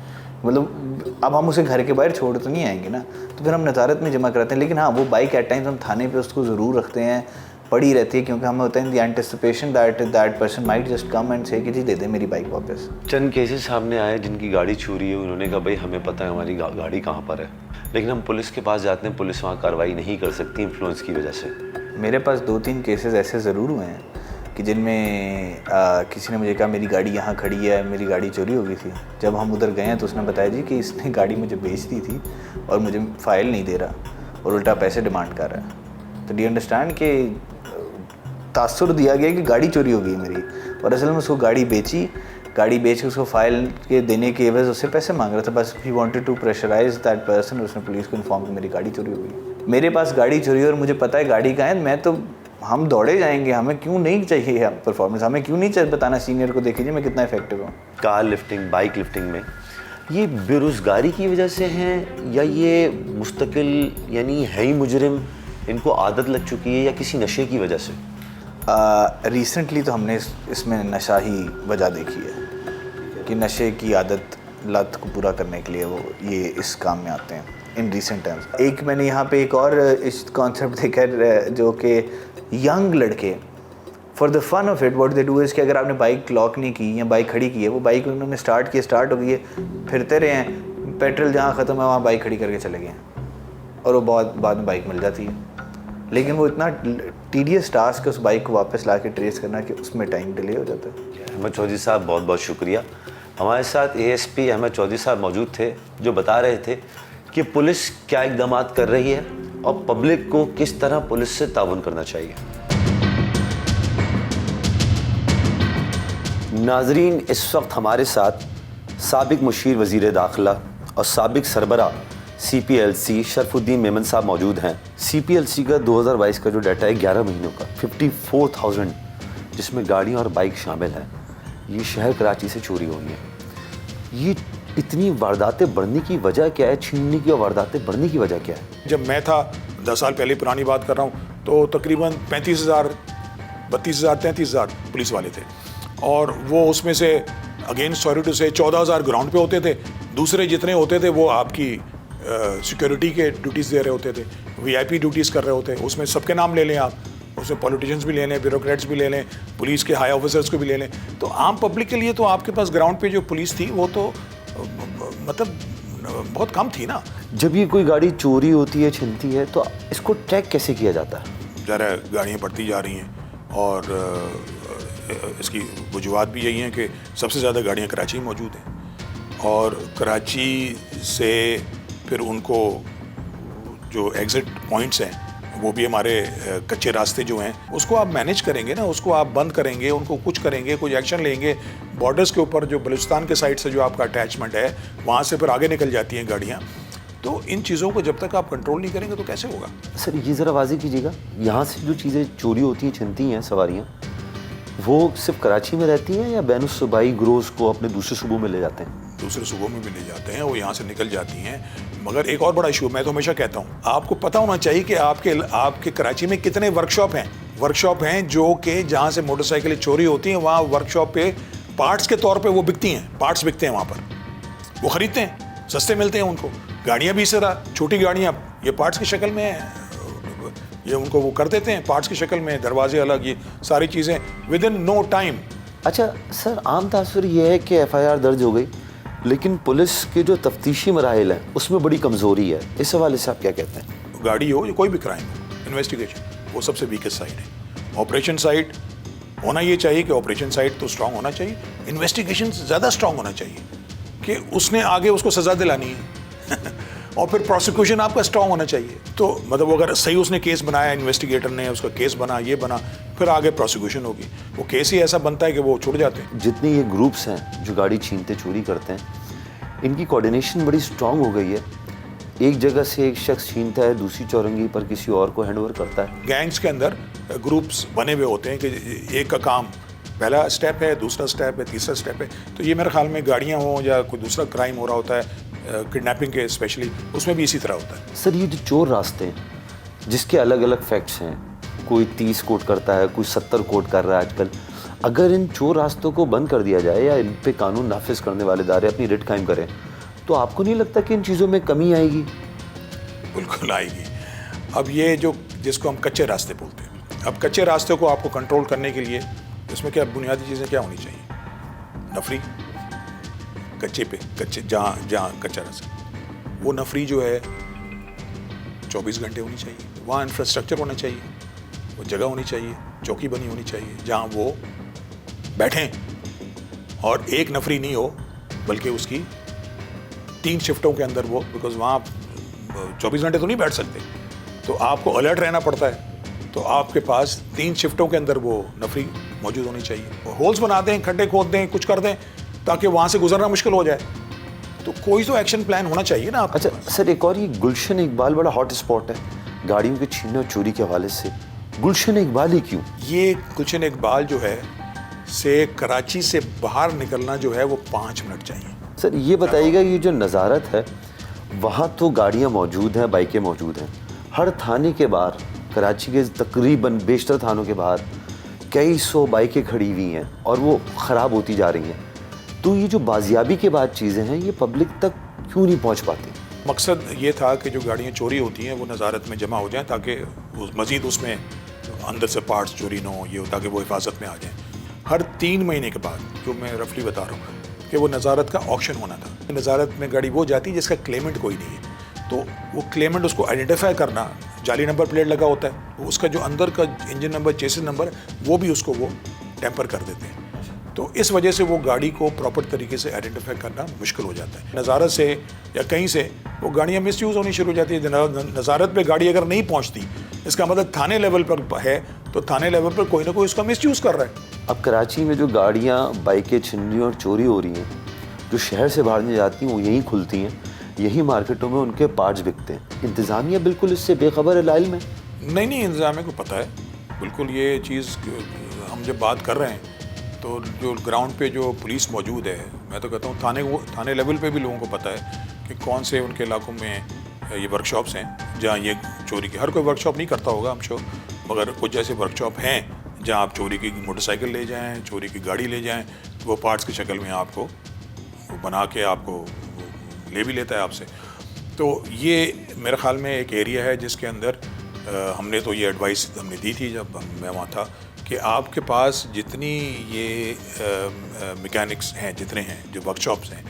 मतलब अब हम उसे घर के बाहर छोड़ तो नहीं आएंगे ना, तो फिर हम नज़ारत में जमा कराते हैं। लेकिन हाँ, वो बाइक एट टाइम्स हम थाने पे उसको ज़रूर रखते हैं, पड़ी रहती है, क्योंकि हमें होता है in the anticipation that person might just come and से कि जी दे दे मेरी बाइक वापस। चंद केसेस सामने आए जिनकी गाड़ी चोरी है, उन्होंने कहा भाई हमें पता है हमारी गाड़ी कहाँ पर है, लेकिन हम पुलिस के पास जाते हैं, पुलिस वहाँ कार्रवाई नहीं कर सकती इन्फ्लुएंस की वजह से। मेरे पास 2-3 केसेस ऐसे ज़रूर हुए हैं कि जिनमें किसी ने मुझे कहा मेरी गाड़ी यहाँ खड़ी है, मेरी गाड़ी चोरी हो गई थी। जब हम उधर गए हैं तो उसने बताया जी कि इसने गाड़ी मुझे बेच दी थी और मुझे फ़ाइल नहीं दे रहा और उल्टा पैसे डिमांड कर रहा है। तो डी अंडरस्टैंड कि तासुर दिया गया कि गाड़ी चोरी हो गई मेरी, और असल में उसको गाड़ी बेच के उसको फ़ाइल के देने के एवज़ उससे पैसे मांग रहा था। बस ही wanted to pressurise that person. उसने पुलिस को इन्फॉर्म कि मेरी गाड़ी चोरी हो गई। मेरे पास गाड़ी चोरी और मुझे पता है गाड़ी कहाँ है, मैं तो हम दौड़े जाएंगे। हमें क्यों नहीं चाहिए परफॉर्मेंस, हमें क्यों नहीं चाहिए बताना सीनियर को देखिए मैं कितना इफेक्टिव हूँ। कार लिफ्टिंग, बाइक लिफ्टिंग में ये बेरोज़गारी की वजह से हैं या ये मुस्तकिल यानी है ही मुजरिम, इनको आदत लग चुकी है, या किसी नशे की वजह से? रिसेंटली तो हमने इसमें नशा ही वजह देखी है कि नशे की आदत लत को पूरा करने के लिए वो ये इस काम में आते हैं इन रिसेंट टाइम्स। एक मैंने यहाँ पे एक और इस कॉन्सेप्ट देखा जो कि यंग लड़के for the fun of it what they do is कि अगर आपने बाइक लॉक नहीं की या बाइक खड़ी की है, वो बाइक उन्होंने स्टार्ट हो गई है, फिरते रहे हैं, पेट्रोल जहाँ ख़त्म है वहाँ बाइक खड़ी करके चले गए हैं और वो बहुत बाद में बाइक मिल जाती है। लेकिन वो इतना टीडियस टास्क है उस बाइक को वापस ला के ट्रेस करना कि उसमें टाइम डिले हो जाता है। अहमद चौधरी साहब बहुत बहुत शुक्रिया। हमारे साथ ASP अहमद चौधरी साहब मौजूद थे जो बता रहे थे कि पुलिस क्या इक़दाम कर रही है और पब्लिक को किस तरह पुलिस से ताउन करना चाहिए। नाजरीन, इस वक्त हमारे साथ साबिक मुशीर वज़ीर दाखिला और साबिक सरबरा CPLC शरफुद्दीन मेमन साहब मौजूद हैं। CPLC का 2022 का जो डाटा है 11 महीनों का 54,000, जिसमें गाड़ियाँ और बाइक शामिल हैं, ये शहर कराची से चोरी हुई हैं। ये इतनी वारदातें बढ़ने की वजह क्या है, छीनने की और वारदातें बढ़ने की वजह क्या है? जब मैं था 10 साल पहले पुरानी बात कर रहा हूँ, तो तकरीबन 35,000, 32,000, 33,000 पुलिस वाले थे, और वो उसमें से अगेंस्ट सॉरी से 14,000 ग्राउंड पे होते थे। दूसरे जितने होते थे वो आपकी सिक्योरिटी के ड्यूटीज़ दे रहे होते थे, VIP ड्यूटीज़ कर रहे होते। उसमें सबके नाम ले लें आप, उसमें पॉलिटिशियंस भी ले लें, ब्यूरोक्रेट्स भी ले लें, पुलिस के हाई ऑफिसर्स को भी ले लें। तो आम पब्लिक के लिए तो आपके पास ग्राउंड पे जो पुलिस थी वो तो मतलब बहुत कम थी ना। जब ये कोई गाड़ी चोरी होती है, छिनती है, तो इसको ट्रैक कैसे किया जाता है? ज़रा गाड़ियाँ बढ़ती जा रही हैं और इसकी वजूहत भी यही हैं कि सबसे ज़्यादा गाड़ियाँ कराची में मौजूद हैं, और कराची से फिर उनको जो एग्ज़िट पॉइंट्स हैं वो भी हमारे कच्चे रास्ते जो हैं उसको आप मैनेज करेंगे ना, उसको आप बंद करेंगे, उनको कुछ करेंगे, कुछ एक्शन लेंगे। बॉर्डर्स के ऊपर जो बलूचिस्तान के साइड से जो आपका अटैचमेंट है वहाँ से फिर आगे निकल जाती हैं गाड़ियाँ, तो इन चीज़ों को जब तक आप कंट्रोल नहीं करेंगे तो कैसे होगा? सर ये ज़रा वाज़ेह कीजिएगा, यहाँ से जो चीज़ें चोरी होती हैं, छिनती हैं सवारियाँ, वो सिर्फ कराची में रहती हैं या बैनुल सूबाई ग्रोज को अपने दूसरे सूबों में ले जाते हैं? दूसरे सूबों में भी ले जाते हैं, वो यहाँ से निकल जाती हैं। मगर एक और बड़ा इशू, मैं तो हमेशा कहता हूँ, आपको पता होना चाहिए कि आपके कराची में कितने वर्कशॉप हैं जो कि जहाँ से मोटरसाइकिलें चोरी होती हैं, वहाँ वर्कशॉप पे पार्ट्स के तौर पे वो बिकती हैं, पार्ट्स बिकते हैं वहाँ पर, वो ख़रीदते हैं, सस्ते मिलते हैं उनको। गाड़ियाँ भी इस तरह, छोटी गाड़ियाँ ये पार्ट्स की शक्ल में हैं, ये उनको वो कर देते हैं पार्ट्स की शक्ल में, दरवाजे अलग, ये सारी चीज़ें विद इन नो टाइम। अच्छा सर, आम तासुर ये है कि FIR दर्ज हो गई, लेकिन पुलिस के जो तफ्तीशी मराहिल हैं उसमें बड़ी कमज़ोरी है, इस हवाले से आप क्या कहते हैं? गाड़ी हो या कोई भी क्राइम हो, इन्वेस्टिगेशन वो सबसे वीकेस्ट साइड है। ऑपरेशन साइड होना ये चाहिए कि ऑपरेशन साइड तो स्ट्रांग होना चाहिए, इन्वेस्टिगेशन ज़्यादा स्ट्रांग होना चाहिए कि उसने आगे उसको सज़ा दिलानी है और फिर प्रोसिक्यूशन आपका स्ट्रांग होना चाहिए। तो मतलब अगर सही उसने केस बनाया, इन्वेस्टिगेटर ने उसका केस बना, ये बना, फिर आगे प्रोसिक्यूशन होगी। वो केस ही ऐसा बनता है कि वो छुट जाते हैं। जितने ये ग्रुप्स हैं जो गाड़ी छीनते चोरी करते हैं, इनकी कोऑर्डिनेशन बड़ी स्ट्रांग हो गई है। एक जगह से एक शख्स छीनता है, दूसरी चौरंगी पर किसी और को हैंडओवर करता है। गैंग्स के अंदर ग्रुप्स बने हुए होते हैं कि एक का काम पहला स्टेप है, दूसरा स्टेप है, तीसरा स्टेप है। तो ये मेरे ख्याल में गाड़ियाँ हों या कोई दूसरा क्राइम हो रहा होता है, किडनैपिंग के स्पेशली, उसमें भी इसी तरह होता है। सर ये जो चोर रास्ते हैं जिसके अलग अलग फैक्ट्स हैं, कोई 30 कोट करता है, कोई 70 कोट कर रहा है आजकल, अगर इन चोर रास्तों को बंद कर दिया जाए या इन पे कानून नाफिज करने वाले इदारे अपनी रिट कायम करें, तो आपको नहीं लगता कि इन चीज़ों में कमी आएगी? बिल्कुल आएगी। अब ये जो जिसको हम कच्चे रास्ते बोलते हैं, अब कच्चे रास्ते को आपको कंट्रोल करने के लिए इसमें क्या बुनियादी चीज़ें क्या होनी चाहिए? नफरी, कच्चे जहाँ कच्चा रास्ता, वो नफरी जो है 24 घंटे होनी चाहिए, वहाँ इंफ्रास्ट्रक्चर होना चाहिए, वो जगह होनी चाहिए, चौकी बनी होनी चाहिए जहाँ वो बैठें, और एक नफरी नहीं हो बल्कि उसकी 3 शिफ्टों के अंदर वो, बिकॉज वहाँ 24 घंटे तो नहीं बैठ सकते, तो आपको अलर्ट रहना पड़ता है। तो आपके पास 3 शिफ्टों के अंदर वो नफरी मौजूद होनी चाहिए। होल्स बना दें, खड्डे खोद दें, कुछ कर दें ताकि वहाँ से गुजरना मुश्किल हो जाए। तो कोई तो एक्शन प्लान होना चाहिए ना। अच्छा सर, एक और, ये गुलशन इकबाल बड़ा हॉट स्पॉट है गाड़ियों के छीनने और चोरी के हवाले से। गुलशन इकबाल ही क्यों? ये गुलशन इकबाल जो है से कराची से बाहर निकलना जो है वो 5 मिनट चाहिए। सर ये बताइएगा, ये जो नज़ारत है वहाँ तो गाड़ियाँ मौजूद हैं, बाइकें मौजूद हैं, हर थाने के बाहर, कराची के तकरीबन बेशतर थानों के बाहर कई 100 बाइकें खड़ी हुई हैं और वो ख़राब होती जा रही हैं। तो ये जो बाजियाबी के बाद चीज़ें हैं, ये पब्लिक तक क्यों नहीं पहुँच पाती? मकसद ये था कि जो गाड़ियाँ चोरी होती हैं वो नज़ारत में जमा हो जाएँ ताकि मज़ीद उसमें अंदर से पार्ट्स चोरी ना हो, ये ताकि वो हिफाजत में आ जाएँ। हर 3 महीने के बाद, जो मैं रफली बता रहा हूँ कि वो नज़ारत का ऑक्शन होना था। नज़ारत में गाड़ी वो जाती है जिसका क्लेमेंट कोई नहीं है, तो वो क्लेमेंट उसको आइडेंटिफाई करना, जाली नंबर प्लेट लगा होता है, उसका जो अंदर का इंजन नंबर, चेसिस नंबर, वो भी उसको वो टेम्पर कर देते हैं। तो इस वजह से वो गाड़ी को प्रॉपर तरीके से आइडेंटिफाई करना मुश्किल हो जाता है। नज़ारत से या कहीं से वो गाड़ियाँ मिसयूज़ होनी शुरू हो जाती है। नज़ारत पे गाड़ी अगर नहीं पहुँचती, इसका मतलब थाने लेवल पर है, तो थाने लेवल पर कोई ना कोई उसका मिसयूज़ कर रहा है। अब कराची में जो गाड़ियाँ, बाइकें छिननी और चोरी हो रही हैं, जो शहर से बाहर नहीं जाती वो यहीं खुलती हैं, यही मार्केटों में उनके पार्ट्स बिकते हैं। इंतज़ामिया बिल्कुल इससे बेखबर है लाइल में? नहीं, इंतज़ामिया को पता है बिल्कुल। ये चीज़ हम जब बात कर रहे हैं तो जो ग्राउंड पे जो पुलिस मौजूद है, मैं तो कहता हूँ थाने लेवल पे भी लोगों को पता है कि कौन से उनके इलाकों में ये वर्कशॉप्स हैं जहाँ ये चोरी की, हर कोई वर्कशॉप नहीं करता होगा हम श्योर, मगर कुछ ऐसे वर्कशॉप हैं जहाँ आप चोरी की मोटरसाइकिल ले जाएँ, चोरी की गाड़ी ले जाएँ, तो वो पार्ट्स की शक्ल में आपको बना के आपको ले भी लेता है आपसे। तो ये मेरे ख्याल में एक एरिया है जिसके अंदर हमने तो ये एडवाइस हमने दी थी जब मैं वहाँ था कि आपके पास जितनी ये मैकेनिक्स हैं, जितने हैं जो वर्कशॉप्स हैं,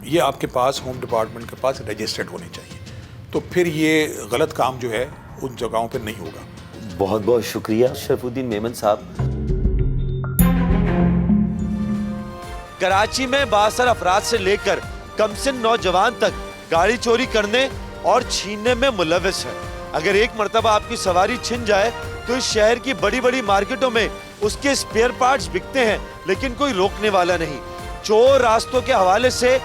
ये आपके पास होम डिपार्टमेंट के पास रजिस्टर्ड होने चाहिए, तो फिर ये गलत काम जो है उन जगहों पर नहीं होगा। बहुत बहुत शुक्रिया शरफुद्दीन मेमन साहब। कराची में 62 अफराद से लेकर कमसिन नौजवान तक गाड़ी चोरी करने और छीनने में मुलविस है। अगर एक मर्तबा आपकी सवारी छिन जाए तो इस शहर की बड़ी बड़ी मार्केटों में उसके स्पेयर पार्ट्स बिकते हैं, लेकिन कोई रोकने वाला नहीं। चोर रास्तों के हवाले से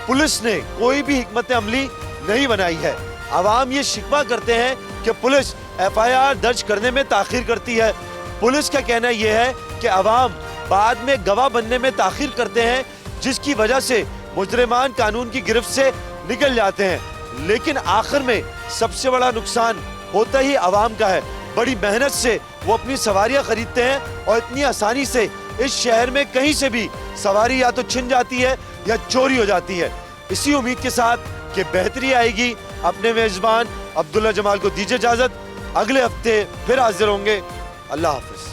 पुलिस ने कोई भी हिकमत अमली नहीं बनाई है। आवाम ये शिकवा करते हैं कि पुलिस FIR दर्ज करने में ताखीर करती है। पुलिस का कहना यह है कि आवाम बाद में गवाह बनने में ताखीर करते हैं, जिसकी वजह से मुजरिमान कानून की गिरफ्त से निकल जाते हैं। लेकिन आखिर में सबसे बड़ा नुकसान होता ही आवाम का है। बड़ी मेहनत से वो अपनी सवारियां खरीदते हैं और इतनी आसानी से इस शहर में कहीं से भी सवारी या तो छिन जाती है या चोरी हो जाती है। इसी उम्मीद के साथ कि बेहतरी आएगी, अपने मेजबान अब्दुल्ला जमाल को दीजिए इजाजत। अगले हफ्ते फिर हाजिर होंगे। अल्लाह हाफिज।